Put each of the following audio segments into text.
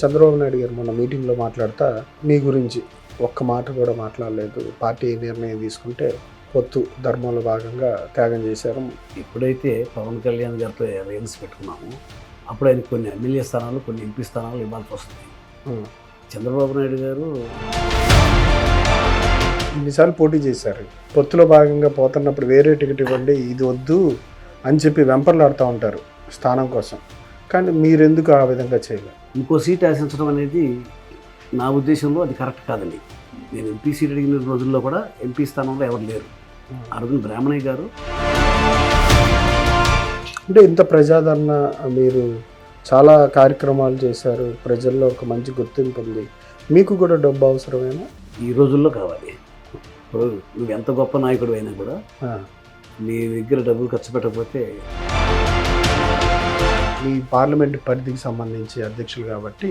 చంద్రబాబు నాయుడు గారు మొన్న మీటింగ్లో మాట్లాడుతా మీ గురించి ఒక్క మాట కూడా మాట్లాడలేదు. పార్టీ నిర్ణయం తీసుకుంటే పొత్తు ధర్మంలో భాగంగా త్యాగం చేశారు. ఎప్పుడైతే పవన్ కళ్యాణ్ గారితో అలయన్స్ పెట్టుకున్నామో అప్పుడు ఆయన కొన్ని ఎమ్మెల్యే స్థానాలు, కొన్ని ఎంపీ స్థానాలు ఇవ్వాల్సి వస్తుంది. చంద్రబాబు నాయుడు గారు ఇన్నిసార్లు పోటీ చేశారు. పొత్తులో భాగంగా పోతున్నప్పుడు వేరే టికెట్ ఇవ్వండి, ఇది వద్దు అని చెప్పి వెంపర్లాడుతూ ఉంటారు స్థానం కోసం. కానీ మీరెందుకు ఆ విధంగా చేయలేదు? ఇంకో సీట్ ఆశించడం అనేది నా ఉద్దేశంలో అది కరెక్ట్ కాదండి. నేను ఎంపీ సీట్ అడిగిన రోజుల్లో కూడా ఎంపీ స్థానంలో ఎవరు లేరు. ఆ రోజున బ్రాహ్మణయ్య గారు. అంటే ఇంత ప్రజాదరణ, మీరు చాలా కార్యక్రమాలు చేశారు, ప్రజల్లో ఒక మంచి గుర్తింపు ఉంది, మీకు కూడా డబ్బు అవసరమేనా? ఈ రోజుల్లో కావాలి. ఇప్పుడు నువ్వు ఎంత గొప్ప నాయకుడు అయినా కూడా నీ దగ్గర డబ్బులు ఖర్చు పెట్టకపోతే. మీ పార్లమెంట్ పరిధికి సంబంధించి అధ్యక్షులు కాబట్టి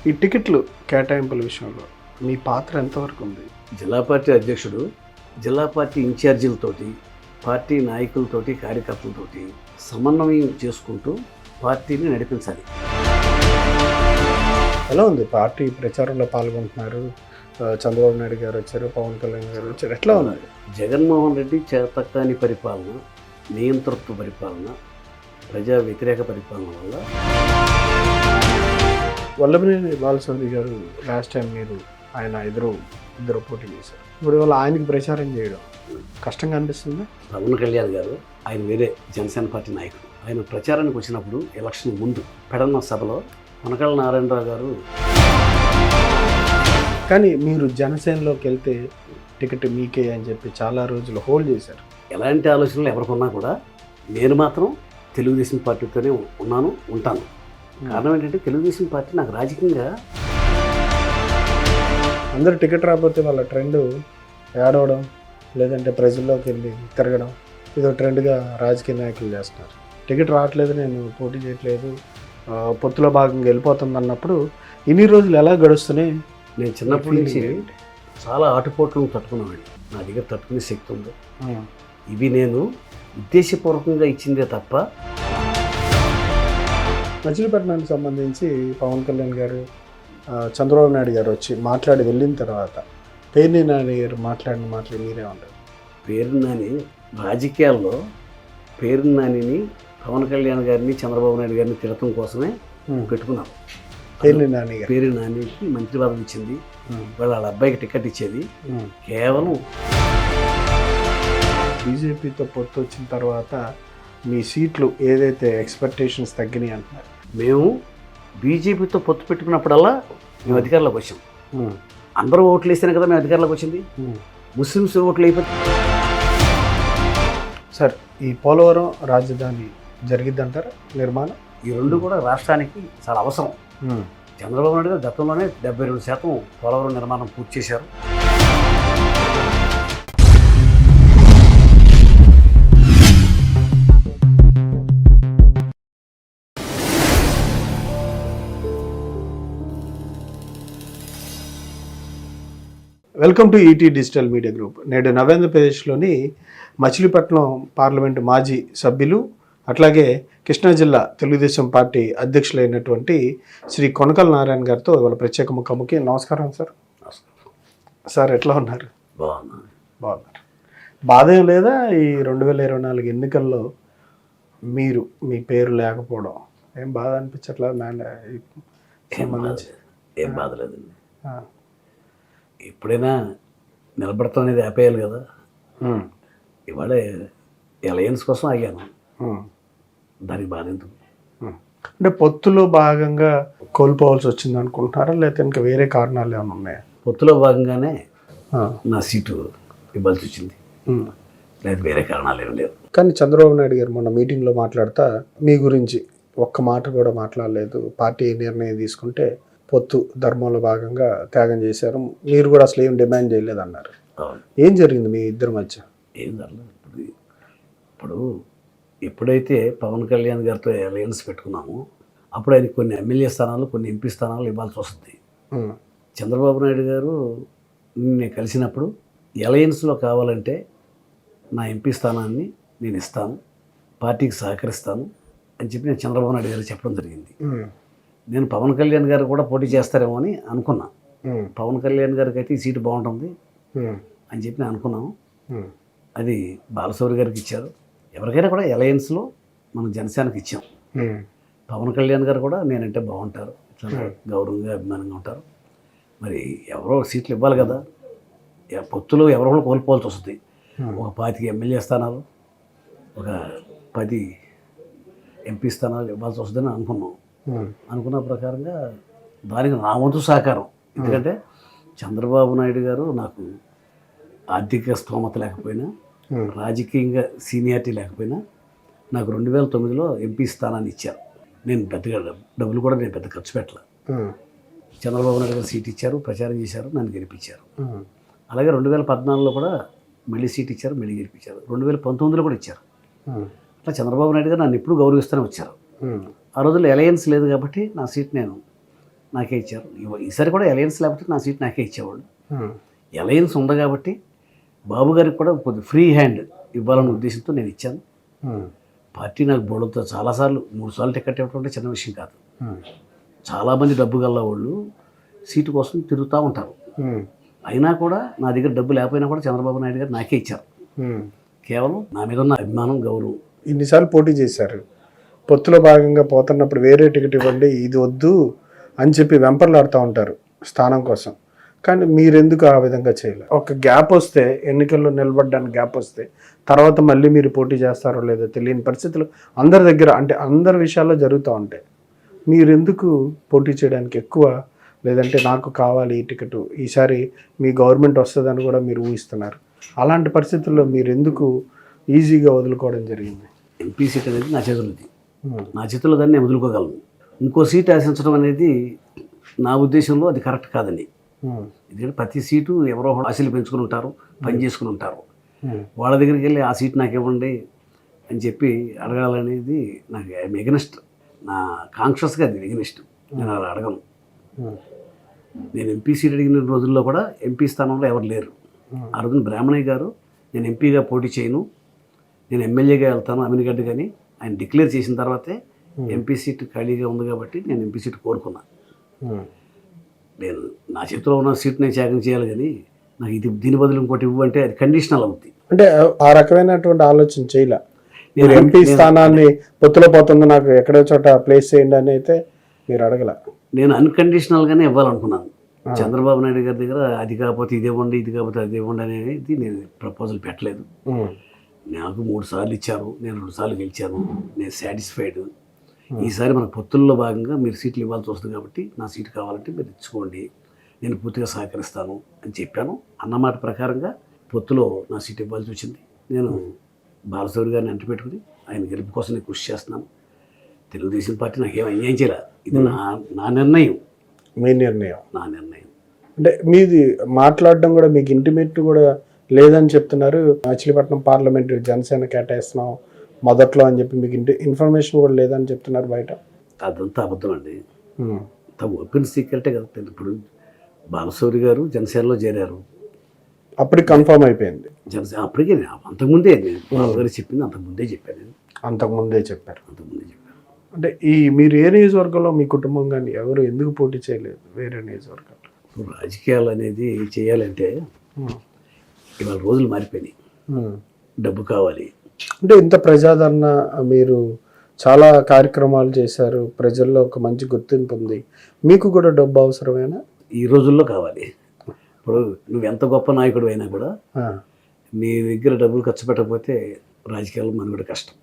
ఈ టికెట్లు కేటాయింపుల విషయంలో మీ పాత్ర ఎంతవరకు ఉంది? జిల్లా పార్టీ అధ్యక్షుడు జిల్లా పార్టీ ఇన్ఛార్జీలతోటి, పార్టీ నాయకులతోటి, కార్యకర్తలతోటి సమన్వయం చేసుకుంటూ పార్టీని నడిపించాలి. ఎలా ఉంది? పార్టీ ప్రచారంలో పాల్గొంటున్నారు, చంద్రబాబు నాయుడు గారు వచ్చారు, పవన్ కళ్యాణ్ గారు వచ్చారు, ఎట్లా ఉంది? జగన్మోహన్ రెడ్డి చేతకాని పరిపాలన, నియంతృత్వ పరిపాలన, ప్రజా వ్యతిరేక పరిపాలన వల్ల. వల్లభనేని బాలశౌరి గారు లాస్ట్ టైం మీరు ఆయన ఇద్దరు పోటీ చేశారు. ఇప్పుడు వాళ్ళు ఆయనకి ప్రచారం చేయడం కష్టంగా అనిపిస్తుంది. పవన్ కళ్యాణ్ గారు ఆయన వేరే జనసేన పార్టీ నాయకుడు. ఆయన ప్రచారానికి వచ్చినప్పుడు ఎలక్షన్ ముందు పెడన్న సభలో కొనకళ్ళ నారాయణరావు గారు. కానీ మీరు జనసేనలోకి వెళ్తే టికెట్ మీకే అని చెప్పి చాలా రోజులు హోల్డ్ చేశారు. ఎలాంటి ఆలోచనలు ఎవరికున్నా కూడా నేను మాత్రం తెలుగుదేశం పార్టీతోనే ఉంటాను. కారణం ఏంటంటే తెలుగుదేశం పార్టీ నాకు రాజకీయంగా. అందరూ టికెట్ రాకపోతే వాళ్ళ ట్రెండ్ ఏడవడం, లేదంటే ప్రజల్లోకి వెళ్ళి తిరగడం, ఇదో ట్రెండ్గా రాజకీయ నాయకులు చేస్తున్నారు. టికెట్ రావట్లేదు, నేను పోటీ చేయట్లేదు, పొత్తులో భాగంగా వెళ్ళిపోతుంది అన్నప్పుడు ఇన్ని రోజులు ఎలా గడుస్తున్నాయి? నేను చిన్నప్పటి నుంచి చాలా ఆటుపోట్లను తట్టుకున్నామండి. నా దగ్గర తట్టుకునే శక్తి ఉంది. ఇవి నేను ఉద్దేశపూర్వకంగా ఇచ్చిందే తప్ప. మచిలీపట్నానికి సంబంధించి పవన్ కళ్యాణ్ గారు, చంద్రబాబు నాయుడు గారు వచ్చి మాట్లాడి వెళ్ళిన తర్వాత పేర్ని నాని గారు మాట్లాడిన మాటలు మీరే ఉంటారు. పేరు నాని రాజకీయాల్లో పేరు నానిని, పవన్ కళ్యాణ్ గారిని, చంద్రబాబు నాయుడు గారిని తిరగడం కోసమే పెట్టుకున్నాను. పేర్ని నాని గారు, పేరు నానికి మంత్రి పదవి ఇచ్చింది, వాళ్ళ అబ్బాయికి టికెట్ ఇచ్చేది కేవలం. బీజేపీతో పొత్తు వచ్చిన తర్వాత మీ సీట్లు ఏదైతే ఎక్స్పెక్టేషన్స్ తగ్గినాయి అంటున్నారు. మేము బీజేపీతో పొత్తు పెట్టుకున్నప్పుడల్లా మేము అధికారంలోకి వచ్చాం. అందరూ ఓట్లు వేస్తేనే కదా మేము అధికారంలోకి వచ్చింది. ముస్లిమ్స్ ఓట్లు అయిపోతే. సార్, ఈ పోలవరం రాజధాని జరిగిద్దంటారా నిర్మాణం? ఈ రెండు కూడా రాష్ట్రానికి చాలా అవసరం. చంద్రబాబు నాయుడు గారు గతంలోనే 72% పోలవరం నిర్మాణం పూర్తి చేశారు. Welcome to ET digital media group. నేడు నవేంద్రప్రదేశ్లోని మచిలీపట్నం పార్లమెంటు మాజీ సభ్యులు, అట్లాగే కృష్ణా జిల్లా తెలుగుదేశం పార్టీ అధ్యక్షులైనటువంటి శ్రీ కొనకళ్ళ నారాయణ గారితో ఇవాళ ప్రత్యేక ముఖాముఖి. నమస్కారం సార్. సార్, ఎట్లా ఉన్నారు? బాగున్నారు. బాధ ఏం లేదా ఈ 2024 ఎన్నికల్లో మీ పేరు లేకపోవడం? ఏం బాధ అనిపించట్లా? ఏం బాధ లేదండి. ఎప్పుడైనా నిలబడతాం అనేది ఆపేయాలి కదా. ఇవాళ అలయన్స్ కోసం ఆగాను, దానికి బాధ ఎందుకు? అంటే పొత్తులో భాగంగా కోల్పోవాల్సి వచ్చింది అనుకుంటున్నారా, లేకపోతే ఇంకా వేరే కారణాలు ఏమైనా ఉన్నాయా? పొత్తులో భాగంగానే నా సీటు ఇవ్వాల్సి వచ్చింది, లేదా వేరే కారణాలు ఏమి లేవు. కానీ చంద్రబాబు నాయుడు గారు మొన్న మీటింగ్లో మాట్లాడుతా మీ గురించి ఒక్క మాట కూడా మాట్లాడలేదు. పార్టీ నిర్ణయం తీసుకుంటే పొత్తు ధర్మంలో భాగంగా త్యాగం చేశారు, మీరు కూడా అసలు ఏం డిమాండ్ చేయలేదు అన్నారు. ఏం జరిగింది మీ ఇద్దరి మధ్య? ఏం జరగలేదు. ఇప్పుడు ఎప్పుడైతే పవన్ కళ్యాణ్ గారితో అలయన్స్ పెట్టుకున్నామో అప్పుడు ఆయన కొన్ని ఎమ్మెల్యే స్థానాలు, కొన్ని ఎంపీ స్థానాలు ఇవ్వాల్సి వస్తుంది. చంద్రబాబు నాయుడు గారు నేను కలిసినప్పుడు అలయన్స్లో కావాలంటే నా ఎంపీ స్థానాన్ని నేను ఇస్తాను, పార్టీకి సహకరిస్తాను అని చెప్పి నేను చంద్రబాబు నాయుడు గారు చెప్పడం జరిగింది. నేను పవన్ కళ్యాణ్ గారు కూడా పోటీ చేస్తారేమో అని అనుకున్నా. ఉమ్, పవన్ కళ్యాణ్ గారికి అయితే ఈ సీటు బాగుంటుంది ఉమ్, అని చెప్పి నేను అనుకున్నాను. ఉమ్, అది బాలశౌరి గారికి ఇచ్చారు. ఎవరికైనా కూడా అలయన్స్లో మనం జనసేనకి ఇచ్చాం. ఉమ్, పవన్ కళ్యాణ్ గారు కూడా నేనంటే బాగుంటారు, ఇట్లా గౌరవంగా అభిమానంగా ఉంటారు. మరి ఎవరో సీట్లు ఇవ్వాలి కదా, పొత్తులో ఎవరో కోల్పోవాల్సి వస్తుంది. ఒక 25 ఎమ్మెల్యే స్థానాలు, ఒక 10 ఎంపీ స్థానాలు ఇవ్వాల్సి వస్తుందని అనుకున్నాం. ఉమ్, అనుకున్న ప్రకారంగా దానికి నా వంతు సహకారం. ఎందుకంటే చంద్రబాబు నాయుడు గారు నాకు ఆర్థిక స్తోమత లేకపోయినా, రాజకీయంగా సీనియారిటీ లేకపోయినా నాకు 2009లో ఎంపీ స్థానాన్ని ఇచ్చారు. నేను పెద్దగా డబ్బులు కూడా నేను పెద్ద ఖర్చు పెట్టలే. ఉమ్, చంద్రబాబు నాయుడు గారు సీట్ ఇచ్చారు, ప్రచారం చేశారు, నన్ను గెలిపించారు. ఉమ్, అలాగే 2014లో కూడా మళ్ళీ సీట్ ఇచ్చారు, మళ్ళీ గెలిపించారు. 2019లో కూడా ఇచ్చారు. ఉమ్, అట్లా చంద్రబాబు నాయుడు గారు నన్ను ఎప్పుడు గౌరవిస్తూనే వచ్చారు. ఉమ్, ఆ రోజుల్లో అలయన్స్ లేదు కాబట్టి నా సీట్ నాకే ఇచ్చారు. ఈసారి కూడా అలయన్స్ లేకపోతే నా సీట్ నాకే ఇచ్చేవాళ్ళు. ఉమ్, అలయన్స్ ఉంది కాబట్టి బాబు గారికి కూడా కొద్ది ఫ్రీ హ్యాండ్ ఇవ్వాలన్న ఉద్దేశంతో నేను ఇచ్చాను. ఉమ్, పార్టీ నాకు బోర్డుతో చాలాసార్లు 3 సార్లు టికెట్ ఇవ్వడం అంటే చిన్న విషయం కాదు. ఉమ్, చాలామంది డబ్బు గల్ల వాళ్ళు సీటు కోసం తిరుగుతూ ఉంటారు. ఉమ్, అయినా కూడా నా దగ్గర డబ్బు లేకపోయినా కూడా చంద్రబాబు నాయుడు గారు నాకే ఇచ్చారు. ఉమ్. కేవలం నా మీద ఉన్న అభిమానం, గౌరవం. ఇన్నిసార్లు పోటీ చేశారు, పొత్తులో భాగంగా పోతున్నప్పుడు వేరే టికెట్ ఇవ్వండి, ఇది వద్దు అని చెప్పి వెంపర్లాడుతూ ఉంటారు స్థానం కోసం. కానీ మీరెందుకు ఆ విధంగా చేయలేదు? ఒక గ్యాప్ వస్తే, ఎన్నికల్లో నిలబడడానికి గ్యాప్ వస్తే, తర్వాత మళ్ళీ మీరు పోటీ చేస్తారో లేదో తెలియని పరిస్థితులు అందరి దగ్గర, అంటే అందరి విషయాల్లో జరుగుతూ ఉంటాయి. మీరెందుకు పోటీ చేయడానికి ఎక్కువ, లేదంటే నాకు కావాలి ఈ టికెట్, ఈసారి మీ గవర్నమెంట్ వస్తుందని కూడా మీరు ఊహిస్తున్నారు, అలాంటి పరిస్థితుల్లో మీరు ఎందుకు ఈజీగా వదులుకోవడం జరిగింది? ఎంపీ సీట్ అనేది నా చేతుల్లో ఉంది. నా చేతుల్లో దాన్ని నేను వదులుకోగలను. ఇంకో సీట్ ఆశించడం అనేది నా ఉద్దేశంలో అది కరెక్ట్ కాదండి. ఎందుకంటే ప్రతి సీటు ఎవరో ఒకరు ఆశలు పెంచుకుని ఉంటారు, పని చేసుకుని ఉంటారు. వాళ్ళ దగ్గరికి వెళ్ళి ఆ సీట్ నాకు ఇవ్వండి అని చెప్పి అడగాలనేది నాకు ఎగనెస్ట్, నా కాన్షియస్గా అది ఎగనెస్ట్. నేను అలా అడగను. నేను ఎంపీ సీట్ అడిగిన రోజుల్లో కూడా ఎంపీ స్థానంలో ఎవరు లేరు. ఆ రోజున బ్రాహ్మణయ్య గారు నేను ఎంపీగా పోటీ చేయను, నేను ఎమ్మెల్యేగా వెళ్తాను అమీన్గడ్డ కానీ ఆయన డిక్లేర్ చేసిన తర్వాతే ఎంపీ సీట్ ఖాళీగా ఉంది కాబట్టి నేను ఎంపీ సీట్ కోరుకున్నా. నేను నా చేతిలో ఉన్న సీట్ నేను త్యాగం చేయాలి, కానీ నాకు ఇది దీని బదులు ఇంకోటి ఇవ్వు అంటే అది కండిషనల్ అవుతుంది. అంటే ఆ రకమైనటువంటి ఆలోచన చేయలే. మీరు ఎంపీ స్థానాన్ని పొత్తులో పోతుంది, నాకు ఎక్కడో చోట ప్లేస్ చేయండి అని అయితే మీరు అడగల. నేను అన్కండిషనల్గానే ఇవ్వాలనుకున్నాను. చంద్రబాబు నాయుడు గారి దగ్గర అది కాకపోతే ఇది ఇవ్వండి, ఇది కాకపోతే అది ఇవ్వండి అనేది నేను ప్రపోజల్ పెట్టలేదు. నాకు 3 సార్లు ఇచ్చారు, నేను 2 సార్లు గెలిచాను, నేను సాటిస్ఫైడ్. ఈసారి మన పొత్తుల్లో భాగంగా మీరు సీట్లు ఇవ్వాల్సి వస్తుంది కాబట్టి నా సీటు కావాలంటే మీరు ఇచ్చుకోండి, నేను పూర్తిగా సహకరిస్తాను అని చెప్పాను. అన్నమాట ప్రకారంగా పొత్తులో నా సీట్ ఇవ్వాల్సి వచ్చింది. నేను బాలశౌరి గారిని అంటి పెట్టుకుని ఆయన గెలుపు కోసం నేను కృషి చేస్తున్నాను. తెలుగుదేశం పార్టీ నాకేం అన్యాయం చేయలే, ఇది నా నిర్ణయం. మీ నిర్ణయం? నా నిర్ణయం. అంటే మీది మాట్లాడడం కూడా మీకు ఇంటిమేట్ కూడా లేదని చెప్తున్నారు. మచిలీపట్నం పార్లమెంట్ జనసేన కేటాయిస్తున్నాం మొదట్లో అని చెప్పి మీకు ఇన్ఫర్మేషన్ కూడా లేదని చెప్తున్నారు బయట. అదంతా అబద్ధం అండి. ఓపెన్ సీక్రెటే కదా. ఇప్పుడు బాలశౌరి గారు జనసేనలో చేరారు, అప్పటికి కన్ఫర్మ్ అయిపోయింది. జనసేన అప్పటికే అంతకుముందే బాబు గారు చెప్పింది అంతకుముందే చెప్పాను నేను. అంతకుముందే చెప్పారు. అంతకుముందే చెప్పాను. అంటే మీరు ఏ నియోజకవర్గంలో మీ కుటుంబం కానీ ఎవరు ఎందుకు పోటీ చేయలేదు వేరే నియోజకవర్గాలు? రాజకీయాలు అనేది చేయాలంటే ఇవాళ రోజులు మారిపోయినాయి, డబ్బు కావాలి. అంటే ఇంత ప్రజాదరణ, మీరు చాలా కార్యక్రమాలు చేశారు, ప్రజల్లో ఒక మంచి గుర్తింపు ఉంది, మీకు కూడా డబ్బు అవసరమేనా? ఈ రోజుల్లో కావాలి. ఇప్పుడు నువ్వు ఎంత గొప్ప నాయకుడు అయినా కూడా నీ దగ్గర డబ్బులు ఖర్చు పెట్టకపోతే రాజకీయాల్లో మనుగడ కష్టం.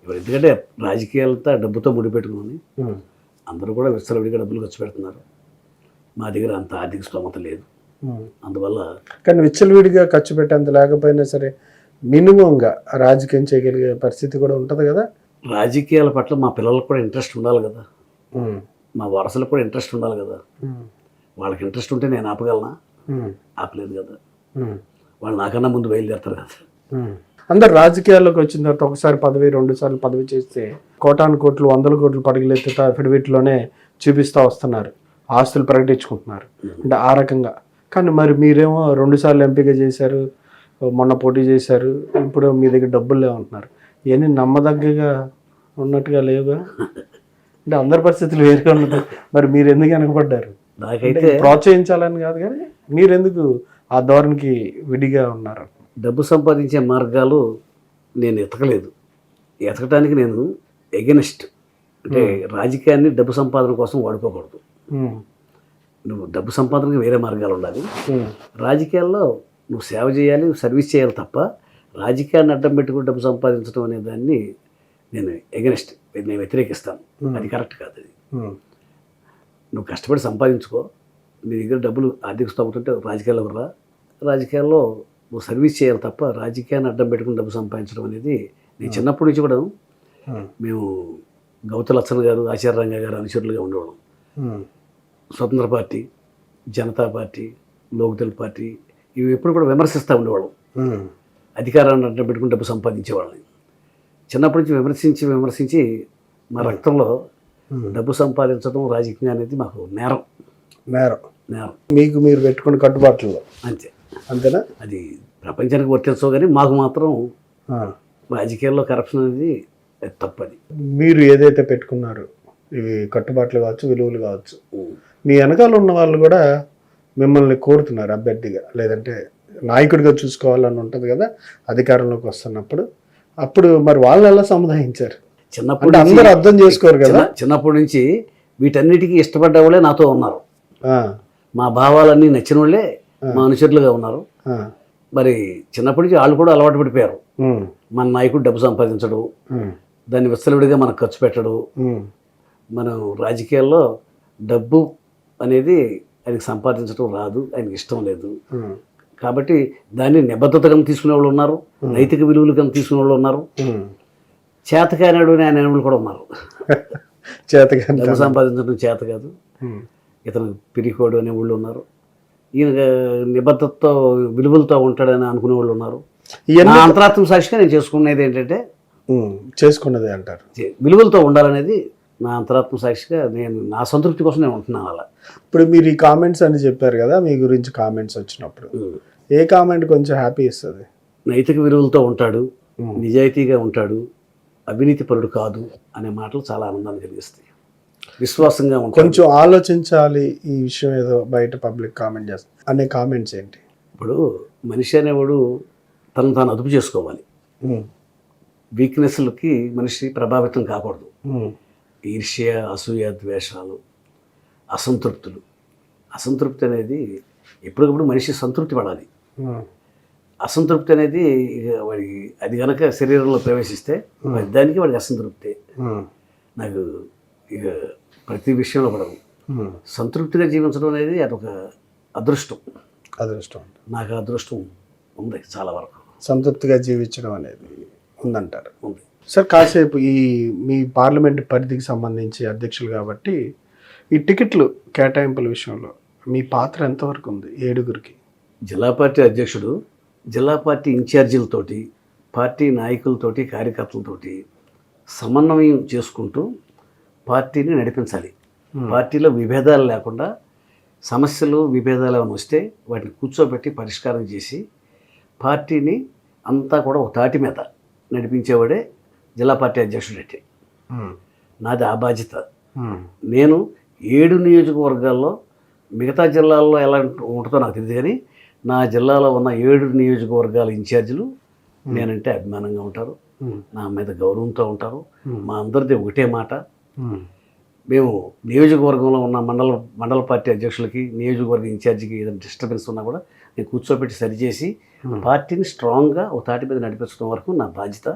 ఇప్పుడు ఎందుకంటే రాజకీయాలతో డబ్బుతో ముడిపెట్టుకుని అందరూ కూడా విచ్చలవిడిగా డబ్బులు ఖర్చు పెడుతున్నారు. మా దగ్గర అంత ఆర్థిక స్తోమత లేదు, అందువల్ల. కానీ విచ్చలవిడిగా ఖర్చు పెట్టేంత లేకపోయినా సరే మినిమంగా రాజకీయం చేయగలిగే పరిస్థితి కూడా ఉంటుంది కదా. రాజకీయాల పట్ల మా పిల్లలకు కూడా ఇంట్రెస్ట్ ఉండాలి కదా, మా వారసులకు కూడా ఇంట్రెస్ట్ ఉండాలి కదా. వాళ్ళకి ఇంట్రెస్ట్ ఉంటే నేను ఆపగలనా? ఆపలేదు కదా. వాళ్ళు నాకన్నా ముందు బయలుదేరుతారు కదా. అందరు రాజకీయాల్లోకి వచ్చిన తర్వాత ఒకసారి పదవి, 2 సార్లు పదవి చేస్తే కోటాను కోట్లు, 100 కోట్లు పరుగులెత్తుతా అఫిడవిట్లోనే చూపిస్తూ వస్తున్నారు, ఆస్తులు ప్రకటించుకుంటున్నారు. అంటే ఆ రకంగా. కానీ మరి మీరేమో 2 సార్లు ఎంపీగా చేశారు, మొన్న పోటీ చేశారు, ఇప్పుడు మీ దగ్గర డబ్బులు లేవంటున్నారు. ఇవన్నీ నమ్మదగ్గగా ఉన్నట్టుగా లేవుగా. అంటే అందరి పరిస్థితులు వేరుగా ఉంటుంది. మరి మీరు ఎందుకు వెనకబడ్డారు? నాకైతే ప్రోత్సహించాలని కాదు కానీ మీరు ఎందుకు ఆ ధోరణికి విడిగా ఉన్నారు? డబ్బు సంపాదించే మార్గాలు నేను ఎతకలేదు. ఎతకడానికి నేను ఎగెనిస్ట్. అంటే రాజకీయాన్ని డబ్బు సంపాదన కోసం వాడుకోకూడదు. నువ్వు డబ్బు సంపాదనకి వేరే మార్గాలు ఉండాలి. రాజకీయాల్లో నువ్వు సేవ చేయాలి, సర్వీస్ చేయాలి తప్ప రాజకీయాన్ని అడ్డం పెట్టుకుని డబ్బు సంపాదించడం అనే దాన్ని నేను ఎగెనిస్ట్, నేను వ్యతిరేకిస్తాను. అది కరెక్ట్ కాదు. అది నువ్వు కష్టపడి సంపాదించుకో, నీ దగ్గర డబ్బులు ఆర్థిక స్తోమత ఉంటే రాజకీయాల్లో రా. రాజకీయాల్లో నువ్వు సర్వీస్ చేయాలి తప్ప రాజకీయాన్ని అడ్డం పెట్టుకుని డబ్బు సంపాదించడం అనేది నేను చిన్నప్పటి నుంచి కూడా మేము గౌతు లచ్చన్ గారు, ఆచార్యంగా గారు అనుచరులుగా ఉండేవాళ్ళం. స్వతంత్ర party, Janata party, Lok Dal party ఇవి ఎప్పుడు కూడా విమర్శిస్తూ ఉండేవాళ్ళం. అధికారాన్ని అడ్డం పెట్టుకుని డబ్బు సంపాదించేవాళ్ళని చిన్నప్పటి నుంచి విమర్శించి మా రక్తంలో డబ్బు సంపాదించడం రాజకీయం అనేది మాకు నేరం. మీకు మీరు పెట్టుకున్న కట్టుబాట్లలో అంతేనా? అది ప్రపంచానికి వర్తించవు కానీ మాకు మాత్రం రాజకీయాల్లో కరప్షన్ అనేది తప్పది. మీరు ఏదైతే పెట్టుకున్నారో ఇవి కట్టుబాట్లు కావచ్చు, విలువలు కావచ్చు, మీ వెనకాల ఉన్న వాళ్ళు కూడా మిమ్మల్ని కోరుతున్నారు అభ్యర్థిగా, లేదంటే నాయకుడిగా చూసుకోవాలని ఉంటుంది కదా అధికారంలోకి వస్తున్నప్పుడు. అప్పుడు మరి వాళ్ళు ఎలా సముదాయించారు? చిన్నప్పుడు అందరూ అర్థం చేసుకోరు కదా. చిన్నప్పటి నుంచి వీటన్నిటికీ ఇష్టపడ్డ వాళ్ళే నాతో ఉన్నారు. మా భావాలన్నీ నచ్చిన వాళ్ళే మా అనుచరులుగా ఉన్నారు. మరి చిన్నప్పటి నుంచి వాళ్ళు కూడా అలవాటు పడిపోయారు. మన నాయకుడు డబ్బు సంపాదించడు, దాన్ని విచ్చలవిడిగా మనకు ఖర్చు పెట్టడు. మనం రాజకీయాల్లో డబ్బు అనేది ఆయనకి సంపాదించడం రాదు, ఆయనకి ఇష్టం లేదు. కాబట్టి దాన్ని నిబద్ధతగా తీసుకునే వాళ్ళు ఉన్నారు, నైతిక విలువలు కనుక తీసుకునే వాళ్ళు ఉన్నారు, చేతకానాడు అనే అనేవాళ్ళు కూడా ఉన్నారు. డబ్బు సంపాదించడం చేత కాదు, ఇతను పిరికోడు అనే వాళ్ళు ఉన్నారు, ఈయన నిబద్ధతతో విలువలతో ఉంటాడని అనుకునే వాళ్ళు ఉన్నారు. నా అంతరాత్మ సాక్షిగా నేను చేసుకునేది ఏంటంటే చేసుకున్నది అంటారు విలువలతో ఉండాలనేది నా అంతరాత్మ సాక్షిగా నేను నా సంతృప్తి కోసం నేను ఉంటున్నాను అలా. ఇప్పుడు మీరు ఈ కామెంట్స్ అని చెప్పారు కదా, మీ గురించి కామెంట్స్ వచ్చినప్పుడు ఏ కామెంట్ కొంచెం హ్యాపీ ఇస్తుంది? నైతిక విలువలతో ఉంటాడు, నిజాయితీగా ఉంటాడు, అవినీతి పరుడు కాదు అనే మాటలు చాలా ఆనందాన్ని కలిగిస్తాయి. విశ్వాసంగా ఉంటాడు. కొంచెం ఆలోచించాలి ఈ విషయం ఏదో బయట పబ్లిక్ కామెంట్ చేస్తుంది అనే కామెంట్స్ ఏంటి? ఇప్పుడు మనిషి అనేవాడు తను తాను అదుపు చేసుకోవాలి. వీక్నెస్లకి మనిషి ప్రభావితం కాకూడదు. ఈర్ష్య, అసూయ, ద్వేషాలు, అసంతృప్తి అనేది ఎప్పటికప్పుడు మనిషి సంతృప్తి పడాలి. అసంతృప్తి అనేది వాడికి అది కనుక శరీరంలో ప్రవేశిస్తే దానికి వాడికి అసంతృప్తి. నాకు ఇక ప్రతి విషయంలో పడదు. సంతృప్తిగా జీవించడం అనేది అదొక అదృష్టం. నాకు అదృష్టం ఉంది చాలా వరకు. సంతృప్తిగా జీవించడం అనేది ఉందంటారు. ఉంది సార్. కాసేపు ఈ మీ పార్లమెంట్ పరిధికి సంబంధించి అధ్యక్షులు కాబట్టి ఈ టికెట్లు కేటాయింపుల విషయంలో మీ పాత్ర ఎంతవరకు ఉంది? 7గురికి జిల్లా పార్టీ అధ్యక్షుడు జిల్లా పార్టీ ఇన్ఛార్జీలతోటి, పార్టీ నాయకులతోటి, కార్యకర్తలతోటి సమన్వయం చేసుకుంటూ పార్టీని నడిపించాలి. పార్టీలో విభేదాలు లేకుండా సమస్యలు, విభేదాలు ఏమైనా వస్తే వాటిని కూర్చోబెట్టి పరిష్కారం చేసి పార్టీని అంతా కూడా ఒక తాటి మీద నడిపించేవాడే జిల్లా పార్టీ అధ్యక్షుడు. అంటే నాది ఆ బాధ్యత. నేను 7 నియోజకవర్గాల్లో, మిగతా జిల్లాల్లో ఎలా ఉంటుందో నాకు తెలియదు కానీ నా జిల్లాలో ఉన్న 7 నియోజకవర్గాల ఇన్ఛార్జీలు నేనంటే అభిమానంగా ఉంటారు, నా మీద గౌరవంతో ఉంటారు. మా అందరిది ఒకటే మాట. మేము నియోజకవర్గంలో ఉన్న మండల పార్టీ అధ్యక్షులకి, నియోజకవర్గ ఇన్ఛార్జికి ఏదైనా డిస్టర్బెన్స్ ఉన్నా కూడా నేను కూర్చోబెట్టి సరిచేసి పార్టీని స్ట్రాంగ్గా ఒక తాటి మీద నడిపించడం వరకు నా బాధ్యత.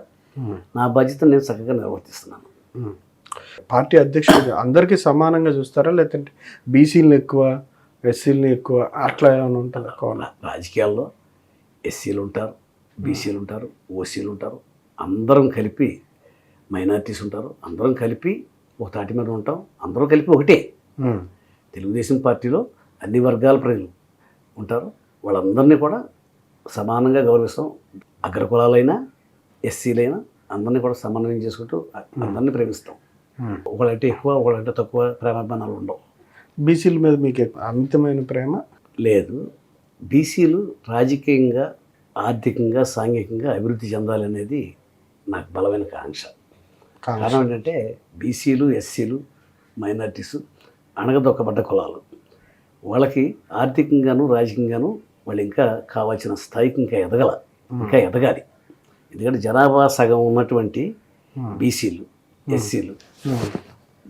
నా బాధ్యత నేను చక్కగా నిర్వర్తిస్తున్నాను. పార్టీ అధ్యక్షుడు అందరికీ సమానంగా చూస్తారా, లేదంటే బీసీలను ఎక్కువ, ఎస్సీలను ఎక్కువ, అట్లా ఏమైనా ఉంటుందా? రాజకీయాల్లో ఎస్సీలు ఉంటారు, బీసీలు ఉంటారు, ఓసీలు ఉంటారు, అందరం కలిపి మైనారిటీస్ ఉంటారు, అందరం కలిపి ఒక తాటి మీద ఉంటాం, అందరం కలిపి ఒకటే. తెలుగుదేశం పార్టీలో అన్ని వర్గాల ప్రజలు ఉంటారు, వాళ్ళందరినీ కూడా సమానంగా గౌరవిస్తాం. అగ్రకులాలైనా, ఎస్సీలైనా అందరినీ కూడా సమన్వయం చేసుకుంటూ అందరినీ ప్రేమిస్తాం. ఒకళ్ళంటే ఎక్కువ, ఒకళ్ళంటే తక్కువ ప్రేమాభిమానాలు ఉండవు. బీసీల మీద మీకు అమితమైన ప్రేమ లేదు. బీసీలు రాజకీయంగా, ఆర్థికంగా, సాంఘికంగా అభివృద్ధి చెందాలనేది నాకు బలమైన కాంక్ష. కారణం ఏంటంటే బీసీలు, ఎస్సీలు మైనారిటీస్, అణగదొక్కబడ్డ కులాలు. వాళ్ళకి ఆర్థికంగాను రాజకీయంగాను వాళ్ళు ఇంకా కావాల్సిన స్థాయికి ఇంకా ఎదగాలి. ఎందుకంటే జనాభా సగం ఉన్నటువంటి బీసీలు, ఎస్సీలు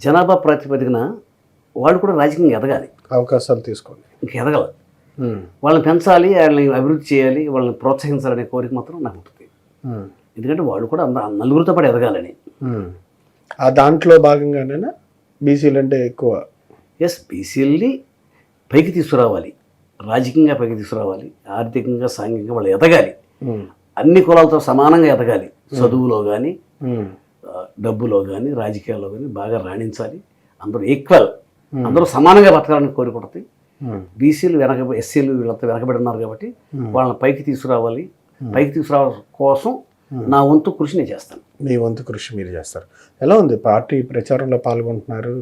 జనాభా ప్రాతిపదికన వాళ్ళు కూడా రాజకీయంగా ఎదగాలి, అవకాశాలు తీసుకోండి, ఇంకా ఎదగాలి. వాళ్ళని పెంచాలి, వాళ్ళని అభివృద్ధి చేయాలి, వాళ్ళని ప్రోత్సహించాలనే కోరిక మాత్రం నాకు ఉంటుంది. ఎందుకంటే వాళ్ళు కూడా నలుగురితో పాటు ఎదగాలని. ఆ దాంట్లో భాగంగానే బీసీలు అంటే ఎక్కువ. ఎస్, బీసీలని పైకి తీసుకురావాలి, రాజకీయంగా పైకి తీసుకురావాలి, ఆర్థికంగా సాంఘికంగా వాళ్ళు ఎదగాలి, అన్ని కులాలతో సమానంగా ఎదగాలి. చదువులో కానీ, డబ్బులో కానీ, రాజకీయాల్లో కానీ బాగా రాణించాలి. అందరూ ఈక్వల్, అందరూ సమానంగా బతకాలని కోరుకుంటుంది. బీసీలు ఎస్సీలు వీళ్ళంతా వెనకబడి ఉన్నారు కాబట్టి వాళ్ళని పైకి తీసుకురావాలి. పైకి తీసుకురావడం కోసం నా వంతు కృషి నేను చేస్తాను. మీ వంతు కృషి మీరు చేస్తారు. ఎలా ఉంది పార్టీ ప్రచారంలో పాల్గొంటున్నారు?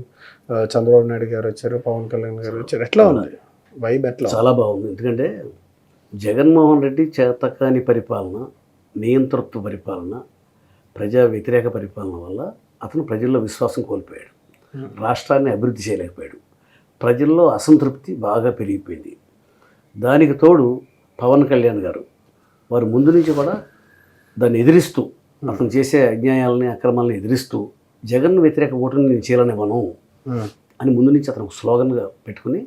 చంద్రబాబు నాయుడు గారు వచ్చారు, పవన్ కళ్యాణ్ గారు వచ్చారు, ఎట్లా ఉంది వైబ్? ఎట్లా? చాలా బాగుంది. ఎందుకంటే జగన్మోహన్ రెడ్డి చేతకాని పరిపాలన, నియంతృత్వ పరిపాలన, ప్రజా వ్యతిరేక పరిపాలన వల్ల అతను ప్రజల్లో విశ్వాసం కోల్పోయాడు, రాష్ట్రాన్ని అభివృద్ధి చేయలేకపోయాడు, ప్రజల్లో అసంతృప్తి బాగా పెరిగిపోయింది. దానికి తోడు పవన్ కళ్యాణ్ గారు వారు ముందు నుంచి కూడా దాన్ని ఎదిరిస్తూ, అతను చేసే అన్యాయాలని అక్రమాలను ఎదిరిస్తూ జగన్ వ్యతిరేక ఓటుని నేను చేయాలనివ్వను అని ముందు నుంచి అతను స్లోగన్గా పెట్టుకుని,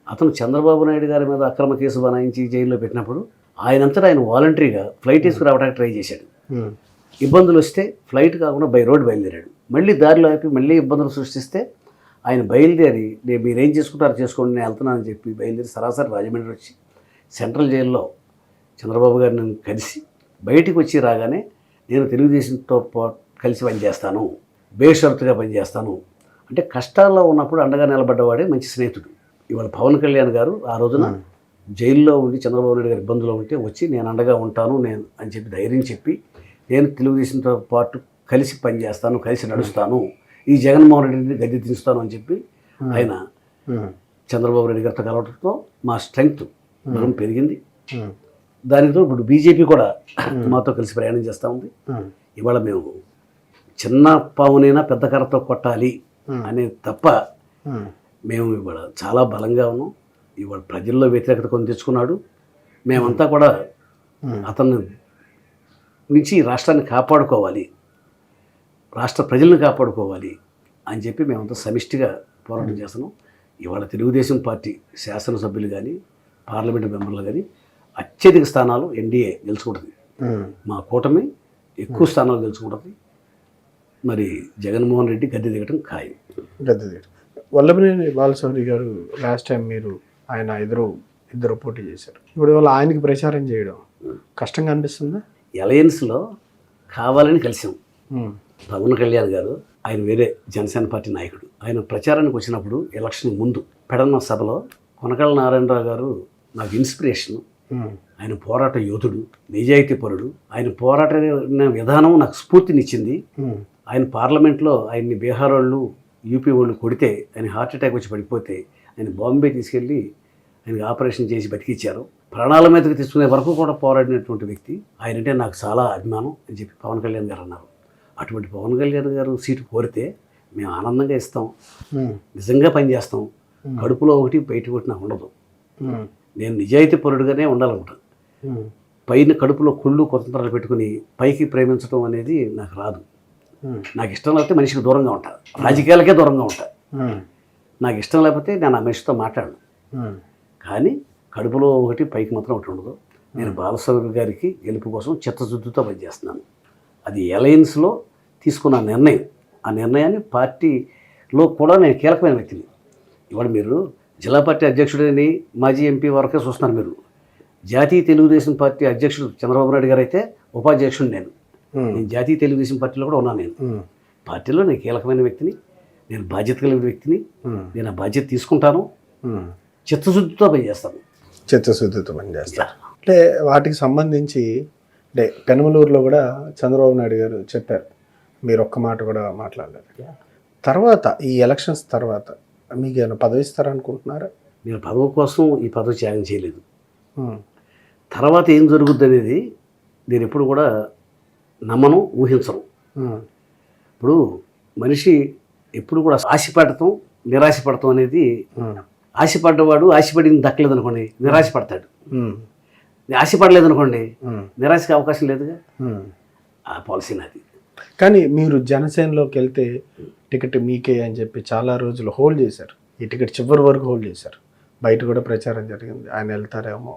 అతను చంద్రబాబు నాయుడు గారి మీద అక్రమ కేసు బనాయించి జైల్లో పెట్టినప్పుడు ఆయనంతటా ఆయన వాలంటరీగా ఫ్లైట్ తీసుకురావడానికి ట్రై చేశాడు. ఇబ్బందులు వస్తే ఫ్లైట్ కాకుండా బై రోడ్ బయలుదేరాడు. మళ్ళీ దారిలో ఆపి మళ్ళీ ఇబ్బందులు సృష్టిస్తే ఆయన బయలుదేరి మీరేం చేసుకుంటారో చేసుకోండి, నేను వెళ్తున్నానని చెప్పి బయలుదేరి సరాసరి రాజమండ్రి వచ్చి సెంట్రల్ జైల్లో చంద్రబాబు గారిని కలిసి బయటికి వచ్చి రాగానే నేను తెలుగుదేశంతో కలిసి పనిచేస్తాను, బేషరతుగా పనిచేస్తాను అంటే కష్టాల్లో ఉన్నప్పుడు అండగా నిలబడ్డవాడే మంచి స్నేహితుడు. ఇవాళ పవన్ కళ్యాణ్ గారు ఆ రోజున జైల్లో ఉండి చంద్రబాబు నాయుడు గారి ఇబ్బందులో ఉంటే వచ్చి నేను అండగా ఉంటాను నేను అని చెప్పి ధైర్యం చెప్పి, నేను తెలుగుదేశంతో పాటు కలిసి పనిచేస్తాను, కలిసి నడుస్తాను, ఈ జగన్మోహన్ రెడ్డిని గద్దె దించుతాను అని చెప్పి ఆయన చంద్రబాబు నాయుడు గారితో కలవడంతో మా స్ట్రెంగ్త్ బలం పెరిగింది. దానితో ఇప్పుడు బీజేపీ కూడా మాతో కలిసి ప్రయాణం చేస్తూ ఉంది. ఇవాళ మేము చిన్న పావునైనా పెద్ద కర్రతో కొట్టాలి అనే తప్ప మేము ఇవాళ చాలా బలంగా ఉన్నాం. ఇవాళ ప్రజల్లో వ్యతిరేకత కొని తెచ్చుకున్నాడు. మేమంతా కూడా అతన్ని నుంచి రాష్ట్రాన్ని కాపాడుకోవాలి, రాష్ట్ర ప్రజలను కాపాడుకోవాలి అని చెప్పి మేమంతా సమిష్టిగా పోరాటం చేస్తున్నాం. ఇవాళ తెలుగుదేశం పార్టీ శాసనసభ్యులు కానీ, పార్లమెంటు మెంబర్లు కానీ అత్యధిక స్థానాలు ఎన్డీఏ గెలుచుకుంటుంది. మా కూటమి ఎక్కువ స్థానాలు గెలుచుకుంటుంది. మరి జగన్మోహన్ రెడ్డి గద్దె దిగటం ఖాయం. గద్దె దిగటం. వల్లభనేని బాలశౌరి గారు లాస్ట్ టైం మీరు ఆయన ఇద్దరు పోటీ చేశారు. ఇప్పుడు వాళ్ళు ఆయనకి ప్రచారం చేయడం కష్టంగా అనిపిస్తుందా? అలయన్స్లో కావాలని కలిసాం. పవన్ కళ్యాణ్ గారు ఆయన వేరే జనసేన పార్టీ నాయకుడు. ఆయన ప్రచారానికి వచ్చినప్పుడు ఎలక్షన్ ముందు పెడన్న సభలో కొనకళ్ళ నారాయణరావు గారు నాకు ఇన్స్పిరేషన్. ఆయన పోరాట యోధుడు, నిజాయితీపరుడు. ఆయన పోరాట విధానం నాకు స్ఫూర్తినిచ్చింది. ఆయన పార్లమెంట్లో ఆయన్ని బీహార్ వాళ్ళు, యూపీ వాళ్ళు కొడితే ఆయన హార్ట్ అటాక్ వచ్చి పడిపోతే ఆయన బాంబే తీసుకెళ్ళి ఆయనకి ఆపరేషన్ చేసి బతికిచ్చారు. ప్రాణాల మీదకి తీసుకునే వరకు కూడా పోరాడినటువంటి వ్యక్తి. ఆయనంటే నాకు చాలా అభిమానం అని చెప్పి పవన్ కళ్యాణ్ గారు అన్నారు. అటువంటి పవన్ కళ్యాణ్ గారు సీటు కోరితే మేము ఆనందంగా ఇస్తాం, నిజంగా పనిచేస్తాం. కడుపులో ఒకటి బయట ఒకటి నాకు ఉండదు. నేను నిజాయితీ పరుడుగానే ఉండాలనుకుంటాను. పైన కడుపులో కుళ్ళు కొతంత్రాలు పెట్టుకుని పైకి ప్రేమించడం అనేది నాకు రాదు. నాకు ఇష్టం లేకపోతే మనిషికి దూరంగా ఉంటా, రాజకీయాలకే దూరంగా ఉంటా. నాకు ఇష్టం లేకపోతే నేను ఆ మనిషితో మాట్లాడను. కానీ కడుపులో ఒకటి పైకి మాత్రం ఒకటి ఉండదు. నేను బాలశౌరి గారికి గెలుపు కోసం చిత్తశుద్ధితో పనిచేస్తున్నాను. అది అలయన్స్లో తీసుకున్న నిర్ణయం. ఆ నిర్ణయాన్ని పార్టీలో కూడా నేను కీలకమైన వ్యక్తిని. ఇవాళ మీరు జిల్లా పార్టీ అధ్యక్షుడని మాజీ ఎంపీ వరకే చూస్తున్నారు. మీరు జాతీయ తెలుగుదేశం పార్టీ అధ్యక్షుడు చంద్రబాబు నాయుడు గారు అయితే ఉపాధ్యక్షుడు నేను జాతీయ తెలుగుదేశం పార్టీలో కూడా ఉన్నాను. నేను పార్టీలో నేను కీలకమైన వ్యక్తిని, నేను బాధ్యత కలిగిన వ్యక్తిని. నేను ఆ బాధ్యత తీసుకుంటాను, చిత్తశుద్ధితో పనిచేస్తాను. చిత్తశుద్ధితో పనిచేస్తాను. అంటే వాటికి సంబంధించి అంటే పెనమలూరులో కూడా చంద్రబాబు నాయుడు గారు చెప్పారు, మీరు ఒక్క మాట కూడా మాట్లాడలేదు. తర్వాత ఈ ఎలక్షన్స్ తర్వాత మీకు ఏమైనా పదవి ఇస్తారనుకుంటున్నారా? నేను పదవి కోసం ఈ పదవి త్యాగం చేయలేదు. తర్వాత ఏం జరుగుద్ది అనేది నేను ఎప్పుడు కూడా నమ్మను, ఊహించను. ఇప్పుడు మనిషి ఎప్పుడు కూడా ఆశపడతాం నిరాశపడతాం అనేది, ఆశపడ్డవాడు ఆశపడింది దక్కలేదు అనుకోండి నిరాశపడతాడు, ఆశపడలేదు అనుకోండి నిరాశకి అవకాశం లేదుగా. ఆ పాలసీ నాది. కానీ మీరు జనసేనలోకి వెళ్తే టికెట్ మీకే అని చెప్పి చాలా రోజులు హోల్డ్ చేశారు. ఈ టికెట్ చివరి వరకు హోల్డ్ చేశారు. బయట కూడా ప్రచారం జరిగింది, ఆయన వెళ్తారేమో,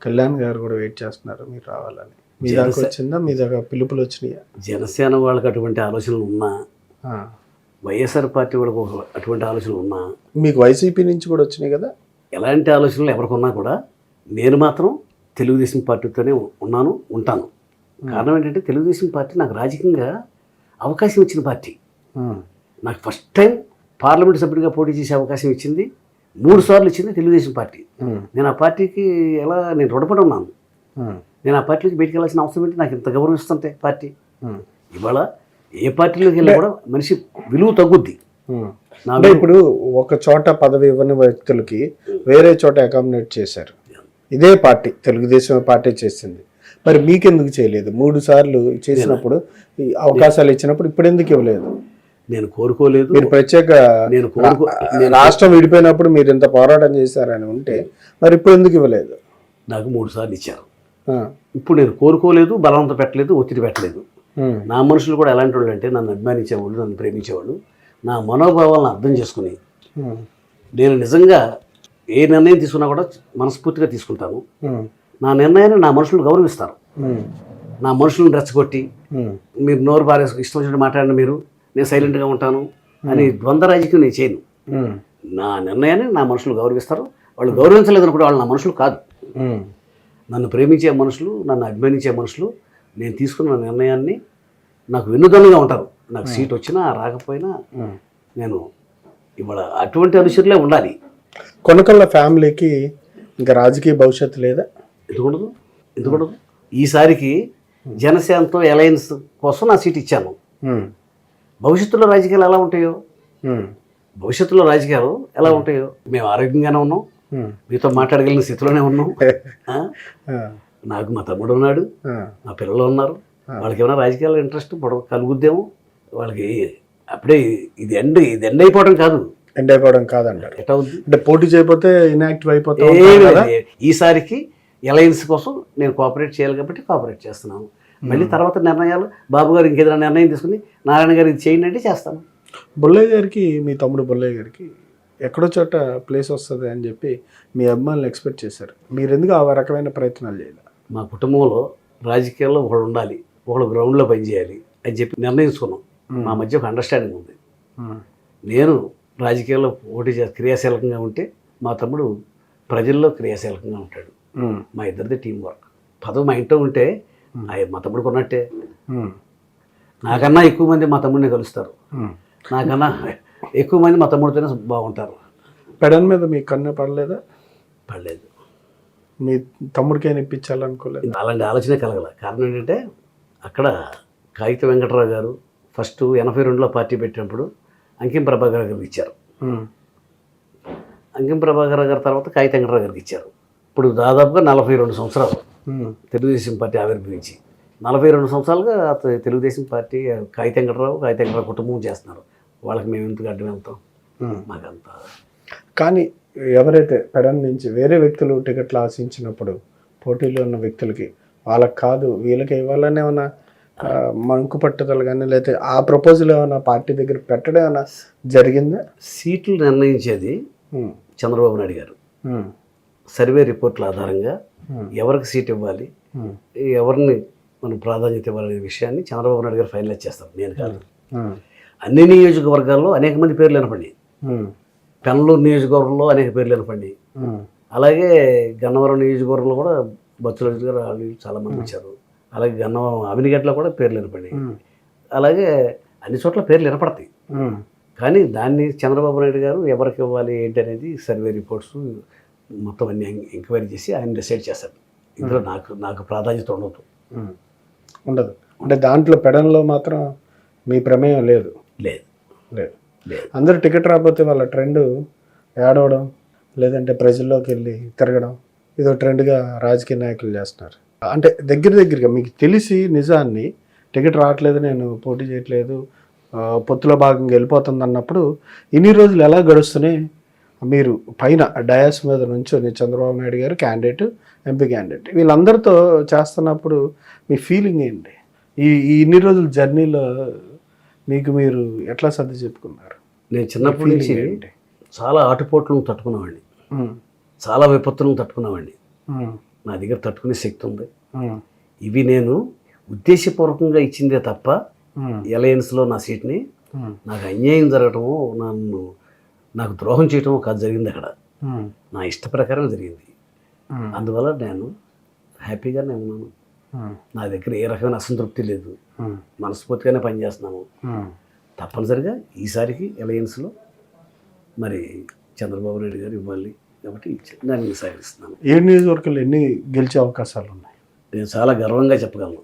కళ్యాణ్ గారు కూడా వెయిట్ చేస్తున్నారు మీరు రావాలని. మీ దాకా వచ్చిందా? మీ దగ్గర పిలుపులు వచ్చినాయా? జనసేన వాళ్ళకి అటువంటి ఆలోచనలు ఉన్నా, వైఎస్ఆర్ పార్టీ వాళ్ళకు అటువంటి ఆలోచనలు ఉన్నా, మీకు వైసీపీ నుంచి కూడా వచ్చినాయి కదా, ఎలాంటి ఆలోచనలు ఎవరికున్నా కూడా నేను మాత్రం తెలుగుదేశం పార్టీతోనే ఉన్నాను, ఉంటాను. కారణం ఏంటంటే తెలుగుదేశం పార్టీ నాకు రాజకీయంగా అవకాశం ఇచ్చిన పార్టీ. నాకు ఫస్ట్ టైం పార్లమెంట్ సభ్యుడిగా పోటీ చేసే అవకాశం ఇచ్చింది, 3 సార్లు ఇచ్చింది తెలుగుదేశం పార్టీ. నేను ఆ పార్టీకి నేను రుణపడి ఉన్నాను. నేను ఆ పార్టీలోకి బయటికి వెళ్ళాల్సిన అవసరం ఏంటి? నాకు ఇంత గౌరవిస్తుంటే పార్టీ. ఇవాళ ఏ పార్టీలోకి వెళ్ళినా కూడా మనిషి విలువ తగ్గుద్ది. అంటే ఇప్పుడు ఒక చోట పదవి ఇవ్వని వ్యక్తులకి వేరే చోట అకామిడేట్ చేశారు. ఇదే పార్టీ తెలుగుదేశం పార్టీ చేసింది, మరి మీకెందుకు చేయలేదు? 3 సార్లు చేసినప్పుడు అవకాశాలు ఇచ్చినప్పుడు ఇప్పుడు ఎందుకు ఇవ్వలేదు? నేను కోరుకోలేదు. మీరు ప్రత్యేక రాష్ట్రం విడిపోయినప్పుడు మీరు ఇంత పోరాటం చేశారని ఉంటే మరి ఇప్పుడు ఎందుకు ఇవ్వలేదు? నాకు 3 సార్లు ఇచ్చారు. ఇప్పుడు నేను కోరుకోలేదు, బలవంతం పెట్టలేదు, ఒత్తిడి పెట్టలేదు. నా మనుషులు కూడా ఎలాంటి వాళ్ళు అంటే నన్ను అభిమానించేవాళ్ళు, నన్ను ప్రేమించేవాళ్ళు, నా మనోభావాలను అర్థం చేసుకుని నేను నిజంగా ఏ నిర్ణయం తీసుకున్నా కూడా మనస్ఫూర్తిగా తీసుకుంటాను. నా నిర్ణయాన్ని నా మనుషులు గౌరవిస్తారు. నా మనుషులను రెచ్చగొట్టి మీరు నోరు బాగా ఇష్టం వచ్చినట్టు మాట్లాడిన మీరు, నేను సైలెంట్గా ఉంటాను అని ద్వంద్వ రాజకీయం నేను చేయను. నా నిర్ణయాన్ని నా మనుషులు గౌరవిస్తారు. వాళ్ళు గౌరవించలేదు అనుకుంటే వాళ్ళు నా మనుషులు కాదు. నన్ను ప్రేమించే మనుషులు, నన్ను అభిమానించే మనుషులు నేను తీసుకున్న నిర్ణయాన్ని నాకు వెన్నుదన్నుగా ఉంటారు. నాకు సీట్ వచ్చినా రాకపోయినా నేను ఇవాళ అటువంటి అనుసరులే ఉండాలి. కొనకళ్ళ ఫ్యామిలీకి ఇంకా రాజకీయ భవిష్యత్తు లేదా? ఎందుకుండదు? ఈసారికి జనసేనతో అలయన్స్ కోసం నా సీట్ ఇచ్చాను. భవిష్యత్తులో రాజకీయాలు ఎలా ఉంటాయో, భవిష్యత్తులో రాజకీయాలు ఎలా ఉంటాయో మేము ఆరోగ్యంగానే ఉన్నాం, మీతో మాట్లాడగలిగిన స్థితిలోనే ఉన్నాం. నాకు మా తమ్ముడు ఉన్నాడు, నా పిల్లలు ఉన్నారు. వాళ్ళకి ఏమైనా రాజకీయాలు ఇంట్రెస్ట్ కలుగుద్దేమో వాళ్ళకి. అప్పుడే ఇది ఎండ్ అయిపోవడం కాదు. ఎండ్ అయిపోవడం కాదంటారు. ఎట్లా ఉంది అంటే పోటీ చేయకపోతే ఇన్యాక్టివ్ అయిపోతే ఈసారికి అలయన్స్ కోసం నేను కోఆపరేట్ చేయాలి కాబట్టి కోఆపరేట్ చేస్తున్నాను. మళ్ళీ తర్వాత నిర్ణయాలు బాబు గారు ఇంకేదైనా నిర్ణయం తీసుకుని నారాయణ గారు ఇది చేయండి అంటే చేస్తాను. బుల్లయ్య గారికి, మీ తమ్ముడు బుల్లయ్య గారికి ఎక్కడో చోట ప్లేస్ వస్తుంది అని చెప్పి మీ అభిమానులు ఎక్స్పెక్ట్ చేశారు. మీరు ఎందుకు ఆ రకమైన ప్రయత్నాలు చేయాలి? మా కుటుంబంలో రాజకీయాల్లో ఒకడు ఉండాలి, ఒకడు గ్రౌండ్లో పనిచేయాలి అని చెప్పి నిర్ణయించుకున్నాం. మా మధ్య ఒక అండర్స్టాండింగ్ ఉంది. నేను రాజకీయాల్లో పోటీ క్రియాశీలకంగా ఉంటే మా తమ్ముడు ప్రజల్లో క్రియాశీలకంగా ఉంటాడు. మా ఇద్దరిది టీం వర్క్. పదవి మా ఇంట్లో ఉంటే మా తమ్ముడికి ఉన్నట్టే. నాకన్నా ఎక్కువ మంది మా తమ్ముడిని కలుస్తారు, నాకన్నా ఎక్కువ మంది మా తమ్ముడితోనే బాగుంటారు. పెడన్ మీద మీ కన్ను పడలేదా? పడలేదు. మీ తమ్ముడికి ఏమి ఇప్పించాలనుకోలేదు? అలాంటి ఆలోచనే కలగల. కారణం ఏంటంటే అక్కడ కాగిత వెంకటరావు గారు ఫస్ట్ 82లో పార్టీ పెట్టినప్పుడు అంకిం ప్రభాకర్ గారికి ఇచ్చారు. అంకిం ప్రభాకర్ గారి తర్వాత కాగిత వెంకటరావు గారికి ఇచ్చారు. ఇప్పుడు దాదాపుగా 42 సంవత్సరాలు తెలుగుదేశం పార్టీ ఆవిర్భవించి 42 సంవత్సరాలుగా తెలుగుదేశం పార్టీ కాగిత వెంకటరావు కుటుంబం చేస్తున్నారు. వాళ్ళకి మేము ఎందుకు అడ్డం వెళ్తాం? మాకంతా. కానీ ఎవరైతే పెడన్ నుంచి వేరే వ్యక్తులు టికెట్లు ఆశించినప్పుడు పోటీలో ఉన్న వ్యక్తులకి వాళ్ళకి కాదు వీళ్ళకి ఇవ్వాలని ఏమైనా మంకు పట్టుదల కానీ లేకపోతే ఆ ప్రపోజల్ ఏమైనా పార్టీ దగ్గర పెట్టడం ఏమైనా జరిగిందా? సీట్లు నిర్ణయించేది చంద్రబాబు నాయుడు గారు. సర్వే రిపోర్ట్ల ఆధారంగా ఎవరికి సీట్ ఇవ్వాలి, ఎవరిని మనం ప్రాధాన్యత ఇవ్వాలనే విషయాన్ని చంద్రబాబు నాయుడు గారు ఫైనలైజ్ చేస్తారు, నేను కాదు. అన్ని నియోజకవర్గాల్లో అనేక మంది పేర్లు వినపడినాయి. పెనలూరు నియోజకవర్గంలో అనేక పేర్లు వినపడినాయి. అలాగే గన్నవరం నియోజకవర్గంలో కూడా బత్తుల గారు వాళ్ళు చాలామంది వచ్చారు. అలాగే గన్నవరం అవినిగట్లో కూడా పేర్లు వినపడినాయి. అలాగే అన్ని చోట్ల పేర్లు వినపడతాయి. కానీ దాన్ని చంద్రబాబు నాయుడు గారు ఎవరికి ఇవ్వాలి ఏంటి అనేది సర్వే రిపోర్ట్స్ మొత్తం అన్ని ఎంక్వైరీ చేసి ఆయన డిసైడ్ చేస్తారు. ఇందులో నాకు ప్రాధాన్యత ఉండదు. అంటే దాంట్లో పెడన్లో మాత్రం మీ ప్రమేయం లేదు? లేదు. అందరూ టికెట్ రాకపోతే వాళ్ళ ట్రెండ్ ఏడవడం లేదంటే ప్రజల్లోకి వెళ్ళి తిరగడం ఇదో ట్రెండ్గా రాజకీయ నాయకులు చేస్తున్నారు. అంటే దగ్గరగా మీకు తెలిసి నిజాన్ని టికెట్ రావట్లేదు, నేను పోటీ చేయట్లేదు, పొత్తులో భాగంగా వెళ్ళిపోతుంది అన్నప్పుడు ఇన్ని రోజులు ఎలా గడుస్తున్నాయి? మీరు పైన డయాస్ మీద నుంచొని చంద్రబాబు నాయుడు గారు క్యాండిడేట్, ఎంపీ క్యాండిడేట్, వీళ్ళందరితో చేస్తున్నప్పుడు మీ ఫీలింగ్ ఏంటి? ఈ ఇన్ని రోజుల జర్నీలో మీకు మీరు ఎట్లా సర్ది చెప్పుకున్నారు? నేను చిన్నప్పటి నుంచి చాలా ఆటుపోట్లను తట్టుకునేవాడిని, చాలా విపత్తులను తట్టుకునేవాడిని. నా దగ్గర తట్టుకునే శక్తి ఉంది. ఇవి నేను ఉద్దేశపూర్వకంగా ఇచ్చిందే తప్ప అలయన్స్లో నా సీట్ని నాకు అన్యాయం జరగటము, నాకు ద్రోహం చేయటం కాదు జరిగింది. అక్కడ నా ఇష్ట ప్రకారం జరిగింది. అందువల్ల నేను హ్యాపీగానే ఉన్నాను. నా దగ్గర ఏ రకమైన అసంతృప్తి లేదు. మనస్ఫూర్తిగానే పనిచేస్తున్నాము. తప్పనిసరిగా ఈసారికి అలయన్స్లో మరి చంద్రబాబు నాయుడు గారు ఇవ్వాలి కాబట్టి దాన్ని సహకరిస్తున్నాను. 7 నియోజకవర్గాలు ఎన్ని గెలిచే అవకాశాలు ఉన్నాయి? నేను చాలా గర్వంగా చెప్పగలను.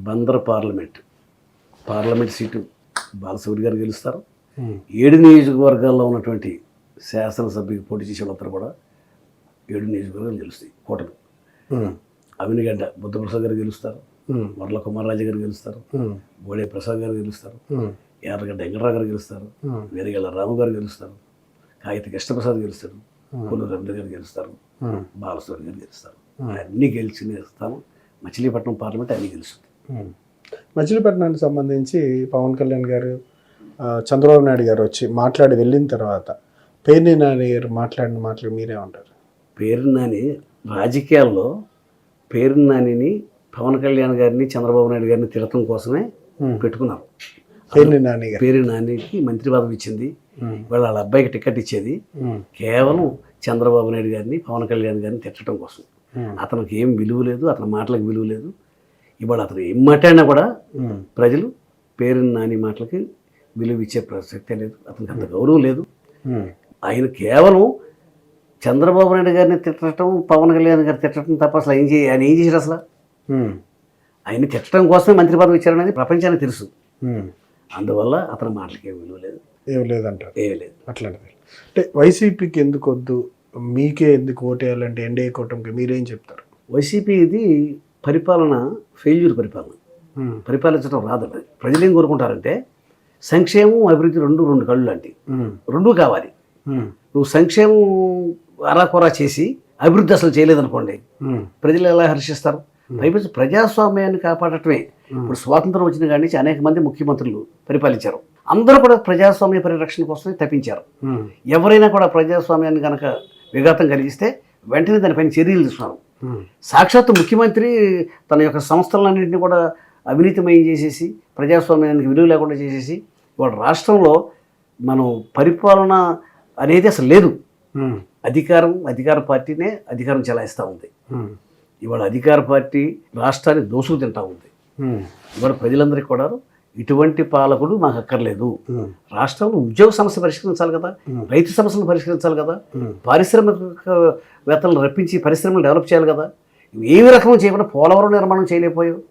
బందర్ పార్లమెంట్ సీటు బాలశౌరి గారు గెలుస్తారు. 7 నియోజకవర్గాల్లో ఉన్నటువంటి శాసనసభ్యుకి పోటీ చేసే వాళ్ళందరూ కూడా 7 నియోజకవర్గాలు గెలుస్తాయి కూటమి. అవినిగడ్డ బుద్ధప్రసాద్ గారు గెలుస్తారు, వర్ల కుమారరాజు గారు గెలుస్తారు, బోడే ప్రసాద్ గారు గెలుస్తారు, ఎర్రగడ్డ వెంకటరావు గారు గెలుస్తారు, వేరేగల్ల రాము గారు గెలుస్తారు, కాగిత కృష్ణప్రసాద్ గెలుస్తారు, కొల్లు రవీంద్ర గారు గెలుస్తారు, బాలశౌరి గారు గెలుస్తారు. అన్నీ గెలిచిస్తాము. మచిలీపట్నం పార్లమెంట్ అన్నీ గెలుస్తుంది. మచిలీపట్నానికి సంబంధించి పవన్ కళ్యాణ్ గారు, చంద్రబాబు నాయుడు గారు వచ్చి మాట్లాడి వెళ్ళిన తర్వాత పేర్ని నాని గారు మాట్లాడి మీరేమంటారు? పేరు నాని రాజకీయాల్లో పేరు నానిని పవన్ కళ్యాణ్ గారిని చంద్రబాబు నాయుడు గారిని తిరగటం కోసమే పెట్టుకున్నారు. పేరు నానికి మంత్రి పదవి ఇచ్చింది, వాళ్ళ అబ్బాయికి టికెట్ ఇచ్చేది కేవలం చంద్రబాబు నాయుడు గారిని పవన్ కళ్యాణ్ గారిని తిట్టడం కోసం. అతనికి ఏం విలువ లేదు, అతని మాటలకు విలువ లేదు. ఇవాళ అతను ఏం మాట్లాడినా కూడా ప్రజలు పేరు నాని మాటలకి విలువ ఇచ్చే ప్రసక్తే లేదు. అతనికి అంత గౌరవం లేదు. ఆయన కేవలం చంద్రబాబు నాయుడు గారిని తిట్టడం, పవన్ కళ్యాణ్ గారిని తిట్టడం తప్ప అసలు ఆయన ఏం చేశారు? అసలు ఆయన్ని తిట్టడం కోసమే మంత్రి పదవి ఇచ్చారనేది ప్రపంచానికి తెలుసు. అందువల్ల అతని మాటలకి ఏం విలువ లేదు, ఏం లేదంటారు. ఏమీ లేదు. అట్లాంటిది అంటే వైసీపీకి ఎందుకు వద్దు, మీకే ఎందుకు ఓటేయాలంటే ఎన్డీఏ కూటమికి మీరేం చెప్తారు? వైసీపీ ఇది పరిపాలన ఫెయిల్యూర్ పరిపాలించడం రాదు. ప్రజలు ఏం కోరుకుంటారంటే సంక్షేమం, అభివృద్ధి రెండు కళ్ళు లాంటివి, రెండూ కావాలి. నువ్వు సంక్షేమం అరాకొరా చేసి అభివృద్ధి అసలు చేయలేదనుకోండి, ప్రజలు ఎలా హర్షిస్తారు? పైపచ్చి ప్రజాస్వామ్యాన్ని కాపాడటమే. ఇప్పుడు స్వాతంత్రం వచ్చిన కాడి నుంచి అనేక మంది ముఖ్యమంత్రులు పరిపాలించారు. అందరూ కూడా ప్రజాస్వామ్య పరిరక్షణ కోసమే తప్పించారు. ఎవరైనా కూడా ప్రజాస్వామ్యాన్ని కనుక విఘాతం కలిగిస్తే వెంటనే దానిపైన చర్యలు తీసుకున్నారు. సాక్షాత్తు ముఖ్యమంత్రి తన యొక్క సంస్థలన్నింటినీ కూడా అవినీతిమయం చేసేసి ప్రజాస్వామ్యానికి విలువ లేకుండా చేసేసి ఇవాళ రాష్ట్రంలో మనం పరిపాలన అనేది అసలు లేదు. అధికార పార్టీనే అధికారం చెలాయిస్తూ ఉంది. ఇవాళ అధికార పార్టీ రాష్ట్రాన్ని దోసుకు తింటా ఉంది. ఇవాళ ప్రజలందరికీ కూడా ఇటువంటి పాలకుడు మాకు అక్కర్లేదు. రాష్ట్రంలో ఉద్యోగ సమస్య పరిష్కరించాలి కదా, రైతు సమస్యలను పరిష్కరించాలి కదా, పారిశ్రామికవేత్తలను రప్పించి పరిశ్రమలు డెవలప్ చేయాలి కదా. ఏమి రకం చేయకుండా పోలవరం నిర్మాణం చేయలేకపోయావు,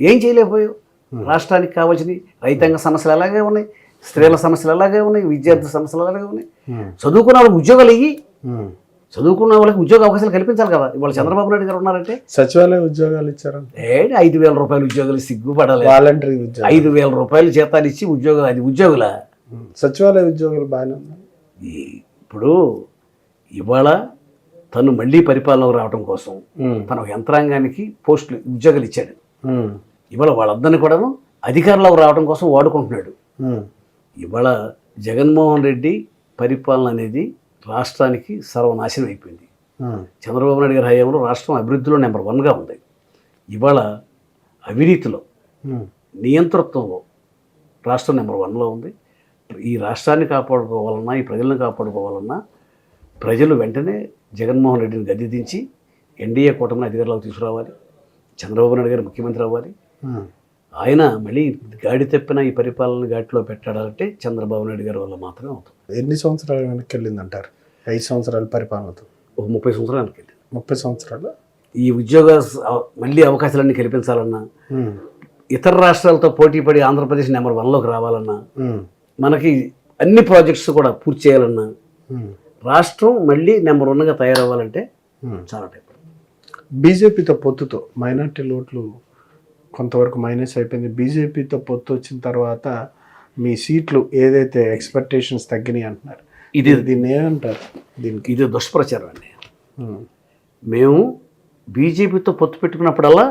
ఏం చేయలేకపోయావు? రాష్ట్రానికి కావాల్సినవి రైతాంగ సమస్యలు అలాగే ఉన్నాయి, స్త్రీల సమస్యలు అలాగే ఉన్నాయి, విద్యార్థి సమస్యలు అలాగే ఉన్నాయి. చదువుకున్న వాళ్ళకి ఉద్యోగాలు ఇయ్యి, చదువుకున్న వాళ్ళకి ఉద్యోగ అవకాశాలు కల్పించాలి కదా. ఇవాళ చంద్రబాబు నాయుడు గారు ఉన్నారంటే సచివాలయ ఉద్యోగాలు ఇచ్చారు. 5,000 రూపాయలు ఉద్యోగాలు సిగ్గుపడాలి. వాలంటరీ ఉద్యోగం 5,000 రూపాయలు జీతాలు ఇచ్చి ఉద్యోగం, అది ఉద్యోగుల సచివాలయ ఉద్యోగాలు బాగానే ఉన్నాయి. ఇప్పుడు ఇవాళ తను మళ్ళీ పరిపాలనకు రావడం కోసం తన యంత్రాంగానికి పోస్టులు ఉద్యోగాలు ఇచ్చాడు. ఇవాళ వాళ్ళందరినీ కూడా అధికారంలోకి రావడం కోసం వాడుకుంటున్నాడు. ఇవాళ జగన్మోహన్ రెడ్డి పరిపాలన అనేది రాష్ట్రానికి సర్వనాశనం అయిపోయింది. చంద్రబాబు నాయుడు గారి హయాంలో రాష్ట్రం అభివృద్ధిలో నెంబర్ 1గా ఉంది. ఇవాళ అవినీతిలో, నియంతృత్వంలో రాష్ట్రం నెంబర్ 1లో ఉంది. ఈ రాష్ట్రాన్ని కాపాడుకోవాలన్నా, ఈ ప్రజలను కాపాడుకోవాలన్నా ప్రజలు వెంటనే జగన్మోహన్ రెడ్డిని గద్దె దించి ఎన్డీఏ కూటమిని అధికారంలోకి తీసుకురావాలి. చంద్రబాబు నాయుడు గారు ముఖ్యమంత్రి అవ్వాలి. ఆయన మళ్ళీ గాడి తప్పిన ఈ పరిపాలన ఘాటిలో పెట్టాలంటే చంద్రబాబు నాయుడు గారి వల్ల మాత్రమే అవుతుంది. ఎన్ని సంవత్సరాలు వెనక్కి వెళ్ళిందంటారు? 5 సంవత్సరాల పరిపాలనతో 30 సంవత్సరాలు వెనక్కి వెళ్ళింది. 30 సంవత్సరాలు ఈ ఉద్యోగ మళ్ళీ అవకాశాలన్నీ కల్పించాలన్నా, ఇతర రాష్ట్రాలతో పోటీ పడి ఆంధ్రప్రదేశ్ నెంబర్ 1లోకి రావాలన్నా, మనకి అన్ని ప్రాజెక్ట్స్ కూడా పూర్తి చేయాలన్నా, రాష్ట్రం మళ్ళీ నెంబర్ 1గా తయారవ్వాలంటే చాలా టైం. బీజేపీతో పొత్తుతో మైనార్టీ ఓట్లు కొంతవరకు మైనస్ అయిపోయింది. బీజేపీతో పొత్తు వచ్చిన తర్వాత మీ సీట్లు ఏదైతే ఎక్స్పెక్టేషన్స్ తగ్గినాయి అంటున్నారు, దీన్ని ఏమంటారు? దీనికి ఇది దుష్ప్రచారం అండి. ఉమ్, మేము బీజేపీతో పొత్తు పెట్టుకున్నప్పుడల్లా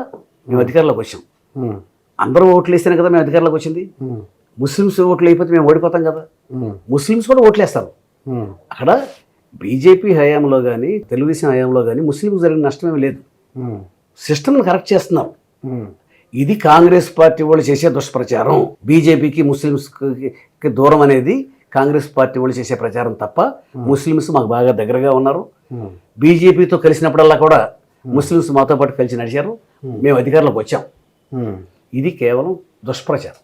మేము అధికారంలోకి వచ్చాం. ఉమ్, అందరూ ఓట్లు వేస్తేనే కదా మేము అధికారంలోకి వచ్చింది. ఉమ్, ముస్లిమ్స్ ఓట్లు అయిపోతే మేము ఓడిపోతాం కదా. ఉమ్, ముస్లిమ్స్ కూడా ఓట్లు వేస్తారు. ఉమ్, అక్కడ బీజేపీ హయాంలో కానీ తెలుగుదేశం హయాంలో కానీ ముస్లింలకు జరిగిన నష్టమేమీ లేదు. ఉమ్, సిస్టమ్ని కరెక్ట్ చేస్తున్నారు. ఉమ్, ఇది కాంగ్రెస్ పార్టీ వాళ్ళు చేసే దుష్ప్రచారం. బీజేపీకి ముస్లిమ్స్కి దూరం అనేది కాంగ్రెస్ పార్టీ వాళ్ళు చేసే ప్రచారం తప్ప, ముస్లిమ్స్ మాకు బాగా దగ్గరగా ఉన్నారు. ఉమ్, బీజేపీతో కలిసినప్పుడల్లా కూడా ముస్లిమ్స్ మాతో పాటు కలిసి నడిచారు. మేము అధికారంలోకి వచ్చాం. ఉమ్. ఇది కేవలం దుష్ప్రచారం.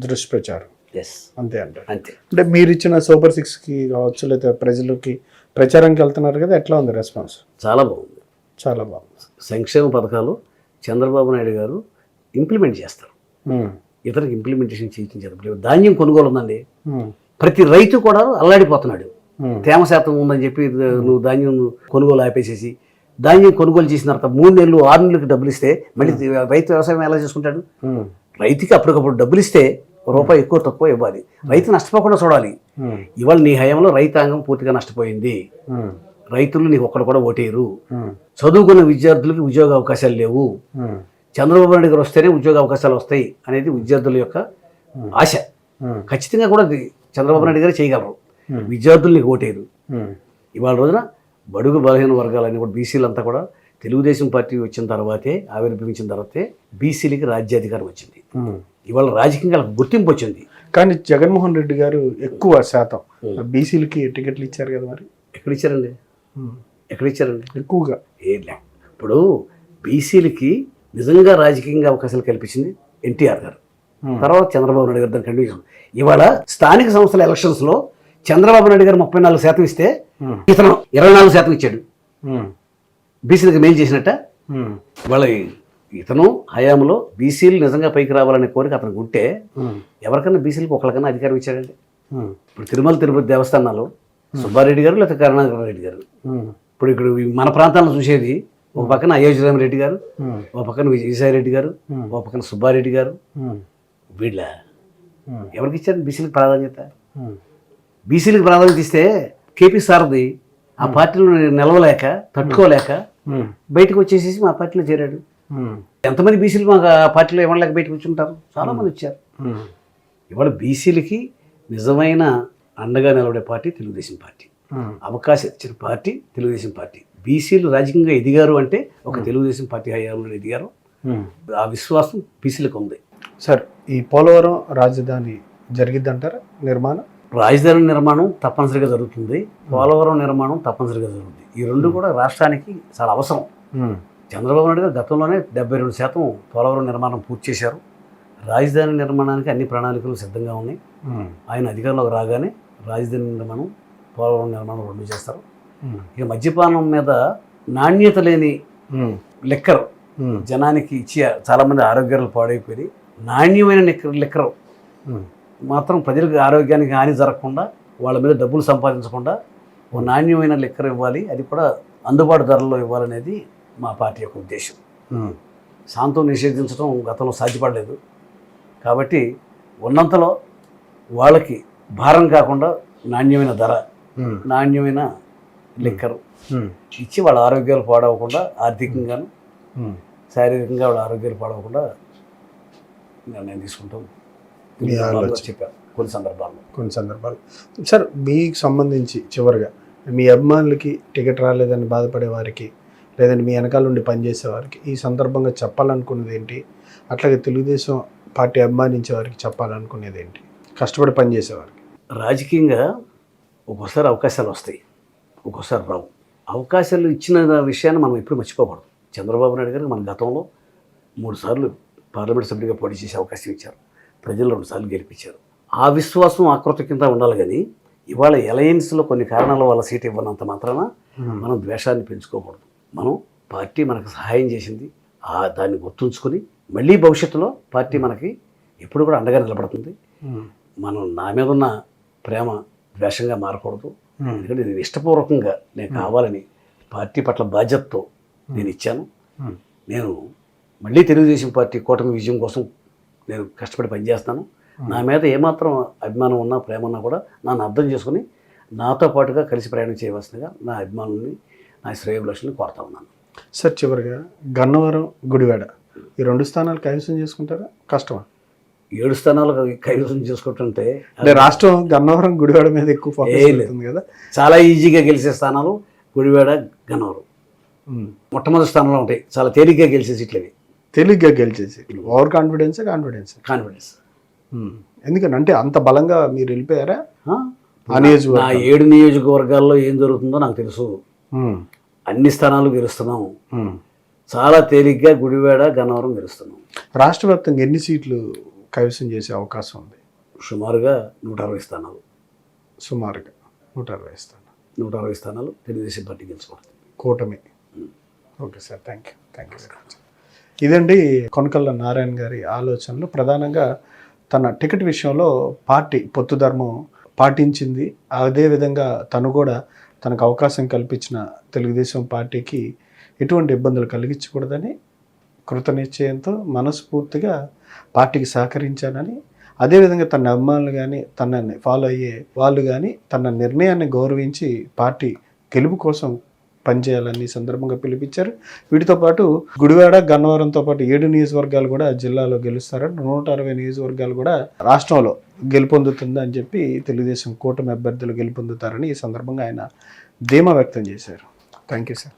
దుష్ప్రచారం ఎస్, అంతే అంటారు. అంతే. అంటే మీరు ఇచ్చిన సూపర్ 6కి కావచ్చు, లేదా ప్రజలకి ప్రచారంకి వెళ్తున్నారు కదా, ఎట్లా ఉంది రెస్పాన్స్? చాలా బాగుంది. చాలా బాగుంది. సంక్షేమ పథకాలు చంద్రబాబు నాయుడు గారు ఇంప్లిమెంట్ చేస్తారు. ఉమ్, ఇతరులకు ఇంప్లిమెంటేషన్ చేయించారు. ఇప్పుడు ధాన్యం కొనుగోలు ఉందండి, ఉమ్, ప్రతి రైతు కూడా అల్లాడిపోతున్నాడు. ఉమ్, తేమ శాతం ఉందని చెప్పి నువ్వు ధాన్యం కొనుగోలు ఆపేసేసి, ధాన్యం కొనుగోలు చేసిన తర్వాత 3 నెలలు 6 నెలలకు డబ్బులు ఇస్తే మళ్ళీ రైతు వ్యవసాయం ఎలా చేసుకుంటాడు? ఉమ్, రైతుకి అప్పటికప్పుడు డబ్బులు ఇస్తే రూపాయి ఎక్కువ తక్కువ ఇవ్వాలి. రైతు నష్టపోకుండా చూడాలి. ఉమ్, ఇవాళ నీ హయాంలో రైతాంగం పూర్తిగా నష్టపోయింది. ఉమ్, రైతులు నీకు ఒక్కడు కూడా ఓటేరు. ఉమ్, చదువుకున్న విద్యార్థులకి ఉద్యోగ అవకాశాలు లేవు. ఉమ్, చంద్రబాబు నాయుడు గారు వస్తేనే ఉద్యోగ అవకాశాలు వస్తాయి అనేది విద్యార్థుల యొక్క ఆశ. ఉమ్, ఖచ్చితంగా కూడా అది చంద్రబాబు నాయుడు గారు చేయగలరు. Hmm. విద్యార్థులు నీకు ఓటేరు. ఉమ్, ఇవాళ రోజున బడుగు బలహీన వర్గాలన్నీ కూడా బీసీలంతా కూడా తెలుగుదేశం పార్టీ వచ్చిన తర్వాతే, ఆవిర్భవించిన తర్వాతే బీసీలకి రాజ్యాధికారం వచ్చింది. ఉమ్. ఇవాళ రాజకీయంగా గుర్తింపు వచ్చింది. కానీ జగన్మోహన్ రెడ్డి గారు ఎక్కువ శాతం బీసీలకి టికెట్లు ఇచ్చారు కదా, మరి ఎక్కడ ఇచ్చారండి? ఉమ్, ఎక్కడ ఇచ్చారండి? ఎక్కువగా ఏం లే. ఇప్పుడు బీసీలకి నిజంగా రాజకీయంగా అవకాశాలు కల్పించింది ఎన్టీఆర్ గారు. తర్వాత చంద్రబాబు నాయుడు గారు దాన్ని కంటిన్యూ. ఇవాళ స్థానిక సంస్థల ఎలక్షన్స్లో చంద్రబాబు నాయుడు గారు 34% ఇస్తే ఇతను 24% ఇచ్చాడు. ఉమ్, బీసీలకు మేలు చేసినట్ట. ఉమ్, ఇవాళ ఇతను హయాంలో బీసీలు నిజంగా పైకి రావాలనే కోరిక అతనికి ఉంటే ఉమ్, ఎవరికైనా బీసీలకు ఒకరికైనా అధికారం ఇచ్చాడండి. ఉమ్, ఇప్పుడు తిరుమల తిరుపతి దేవస్థానాలు సుబ్బారెడ్డి గారు లేకపోతే కరుణాకర్ రెడ్డి గారు. ఉమ్, ఇప్పుడు ఇక్కడ మన ప్రాంతాలను చూసేది ఒక పక్కన అయోధ్యరామరెడ్డి గారు, ఉమ్, ఒక పక్కన విజయసాయిరెడ్డి గారు, ఒక పక్కన సుబ్బారెడ్డి గారు. ఉమ్, వీళ్ళ ఉమ్, ఎవరికి ఇచ్చారు బీసీలకు ప్రాధాన్యత? ఉమ్, బీసీలకు ప్రాధాన్యత ఇస్తే కేపీ సారథి ఆ పార్టీలో నిలవలేక తట్టుకోలేక ఉమ్, బయటకు వచ్చేసేసి మా పార్టీలో చేరాడు. ఉమ్, ఎంతమంది బీసీలు మాకు ఆ పార్టీలో ఇవ్వలేక బయటకు వచ్చుంటారు? చాలామంది వచ్చారు. ఉమ్, ఇవాళ బీసీలకి నిజమైన అండగా నిలబడే పార్టీ తెలుగుదేశం పార్టీ. ఉమ్. అవకాశం ఇచ్చిన పార్టీ తెలుగుదేశం పార్టీ. బీసీలు రాజకీయంగా ఎదిగారు అంటే ఒక తెలుగుదేశం పార్టీ హయాంలో ఎదిగారు. ఉమ్. ఆ విశ్వాసం బీసీలకు ఉంది. సార్, ఈ పోలవరం రాజధాని జరిగిద్దంటారా నిర్మాణం? రాజధాని నిర్మాణం తప్పనిసరిగా జరుగుతుంది. పోలవరం నిర్మాణం తప్పనిసరిగా జరుగుతుంది. ఈ రెండు కూడా రాష్ట్రానికి చాలా అవసరం. ఉమ్, చంద్రబాబు నాయుడు గారు గతంలోనే 72% పోలవరం నిర్మాణం పూర్తి చేశారు. రాజధాని నిర్మాణానికి అన్ని ప్రణాళికలు సిద్ధంగా ఉన్నాయి. ఉమ్, ఆయన అధికారంలోకి రాగానే రాజధాని నిర్మాణం, పోలవరం నిర్మాణం రెండు చేస్తారు. ఉమ్, ఇక మద్యపానం మీద నాణ్యత లేని ఉమ్, లిక్కర్ ఉమ్, జనానికి ఇచ్చి చాలామంది ఆరోగ్యాలు పాడైపోయి, నాణ్యమైన లిక్కర్ ఉమ్, మాత్రం ప్రజలకు ఆరోగ్యానికి హాని జరగకుండా, వాళ్ళ మీద డబ్బులు సంపాదించకుండా ఓ నాణ్యమైన లిక్కర్ ఇవ్వాలి, అది కూడా అందుబాటు ధరల్లో ఇవ్వాలనేది మా పార్టీ యొక్క ఉద్దేశం. ఉమ్, శాంతం నిషేధించడం గతంలో సాధ్యపడలేదు. కాబట్టి ఉన్నంతలో వాళ్ళకి భారం కాకుండా నాణ్యమైన ధర, ఉమ్, నాణ్యమైన లిక్కర్ ఉమ్, ఇచ్చి వాళ్ళ ఆరోగ్యాలు పాడవకుండా, ఆర్థికంగాను ఉమ్. శారీరకంగా వాళ్ళ ఆరోగ్యాలు పాడవకుండా నిర్ణయం తీసుకుంటాం మీ ఆలోచన. చెప్పారు కొన్ని సందర్భాల్లో. కొన్ని సందర్భాలు. సార్, మీకు సంబంధించి చివరిగా మీ అభిమానులకి టికెట్ రాలేదని బాధపడే వారికి, లేదంటే మీ వెనకాల నుండి పనిచేసే వారికి ఈ సందర్భంగా చెప్పాలనుకునేది ఏంటి? అట్లాగే తెలుగుదేశం పార్టీ అభిమానించే వారికి చెప్పాలనుకునేది ఏంటి? కష్టపడి పనిచేసేవారికి. రాజకీయంగా ఒక్కోసారి అవకాశాలు వస్తాయి, ఒక్కోసారి రావు. అవకాశాలు ఇచ్చిన విషయాన్ని మనం ఎప్పుడు మర్చిపోకూడదు. చంద్రబాబు నాయుడు గారికి మన గతంలో 3 సార్లు పార్లమెంట్ సభ్యుడిగా పోటీ చేసే అవకాశం ఇచ్చారు. ప్రజలు 2 సార్లు గెలిపించారు. ఆ విశ్వాసం ఆకృతకింత ఉండాలి. కానీ ఇవాళ అలయన్స్లో కొన్ని కారణాల వల్ల సీట్ ఇవ్వనంత మాత్రాన మనం ద్వేషాన్ని పెంచుకోకూడదు. మనం పార్టీ మనకు సహాయం చేసింది, దాన్ని గుర్తుంచుకొని మళ్ళీ భవిష్యత్తులో పార్టీ మనకి ఎప్పుడు కూడా అండగా నిలబడుతుంది. మనం నా మీద ఉన్న ప్రేమ ద్వేషంగా మారకూడదు. ఎందుకంటే నేను ఇష్టపూర్వకంగా నేను కావాలని పార్టీ పట్ల బాధ్యతతో నేను ఇచ్చాను. నేను మళ్ళీ తెలుగుదేశం పార్టీ కూటమి విజయం కోసం నేను కష్టపడి పనిచేస్తాను. నా మీద ఏమాత్రం అభిమానం ఉన్నా ప్రేమ ఉన్నా కూడా నన్ను అర్థం చేసుకుని నాతో పాటుగా కలిసి ప్రయాణం చేయవలసిందిగా నా అభిమానుల్ని నా శ్రేయోభిలాషుల్ని కోరుతా ఉన్నాను. సార్ చివరిగా గన్నవరం, గుడివాడ ఈ 2 స్థానాలు కైవసం చేసుకుంటారా? కష్టమా? 7 స్థానాలు కైవసం చేసుకుంటుంటే అంటే రాష్ట్రం గన్నవరం, గుడివాడ మీద ఎక్కువ ఫోకస్ అవుతుంది కదా. చాలా ఈజీగా గెలిచే స్థానాలు గుడివాడ, గన్నవరం మొట్టమొదటి స్థానంలో ఉంటాయి. చాలా తేలిగ్గా గెలిచే సీట్లు అవి. తేలిగ్గా గెలిచేసి ఓవర్ కాన్ఫిడెన్స్. కాన్ఫిడెన్స్ ఎందుకని అంటే అంత బలంగా మీరు వెళ్ళిపోయారా? నా 7 నియోజకవర్గాల్లో ఏం జరుగుతుందో నాకు తెలుసు. అన్ని స్థానాలు గెలుస్తున్నాం. చాలా తేలిగ్గా గుడివాడ, గన్నవరం గెలుస్తున్నాం. రాష్ట్ర వ్యాప్తంగా ఎన్ని సీట్లు కైవసం చేసే అవకాశం ఉంది? సుమారుగా 160 స్థానాలు. సుమారుగా 160 స్థానాలు. 160 స్థానాలు తెలుగుదేశం పార్టీ గెలుచుకుంటుంది. కూటమి. Okay sir, thank you very much. ఇదండి కొనకళ్ళ నారాయణ గారి ఆలోచనలు. ప్రధానంగా తన టికెట్ విషయంలో పార్టీ పొత్తు ధర్మం పాటించింది. అదేవిధంగా తను కూడా తనకు అవకాశం కల్పించిన తెలుగుదేశం పార్టీకి ఎటువంటి ఇబ్బందులు కలిగించకూడదని కృతనిశ్చయంతో మనస్ఫూర్తిగా పార్టీకి సహకరించానని, అదేవిధంగా తన అభిమానులు కానీ తనని ఫాలో అయ్యే వాళ్ళు కానీ తన నిర్ణయాన్ని గౌరవించి పార్టీ గెలుపు కోసం పనిచేయాలని ఈ సందర్భంగా పిలిపించారు. వీటితో పాటు గుడివాడ, గన్నవరంతో పాటు 7 నియోజకవర్గాలు కూడా జిల్లాలో గెలుస్తారని, 160 నియోజకవర్గాలు కూడా రాష్ట్రంలో గెలుపొందుతుంది అని చెప్పి తెలుగుదేశం కూటమి అభ్యర్థులు గెలుపొందుతారని ఈ సందర్భంగా ఆయన ధీమా వ్యక్తం చేశారు. Thank you sir.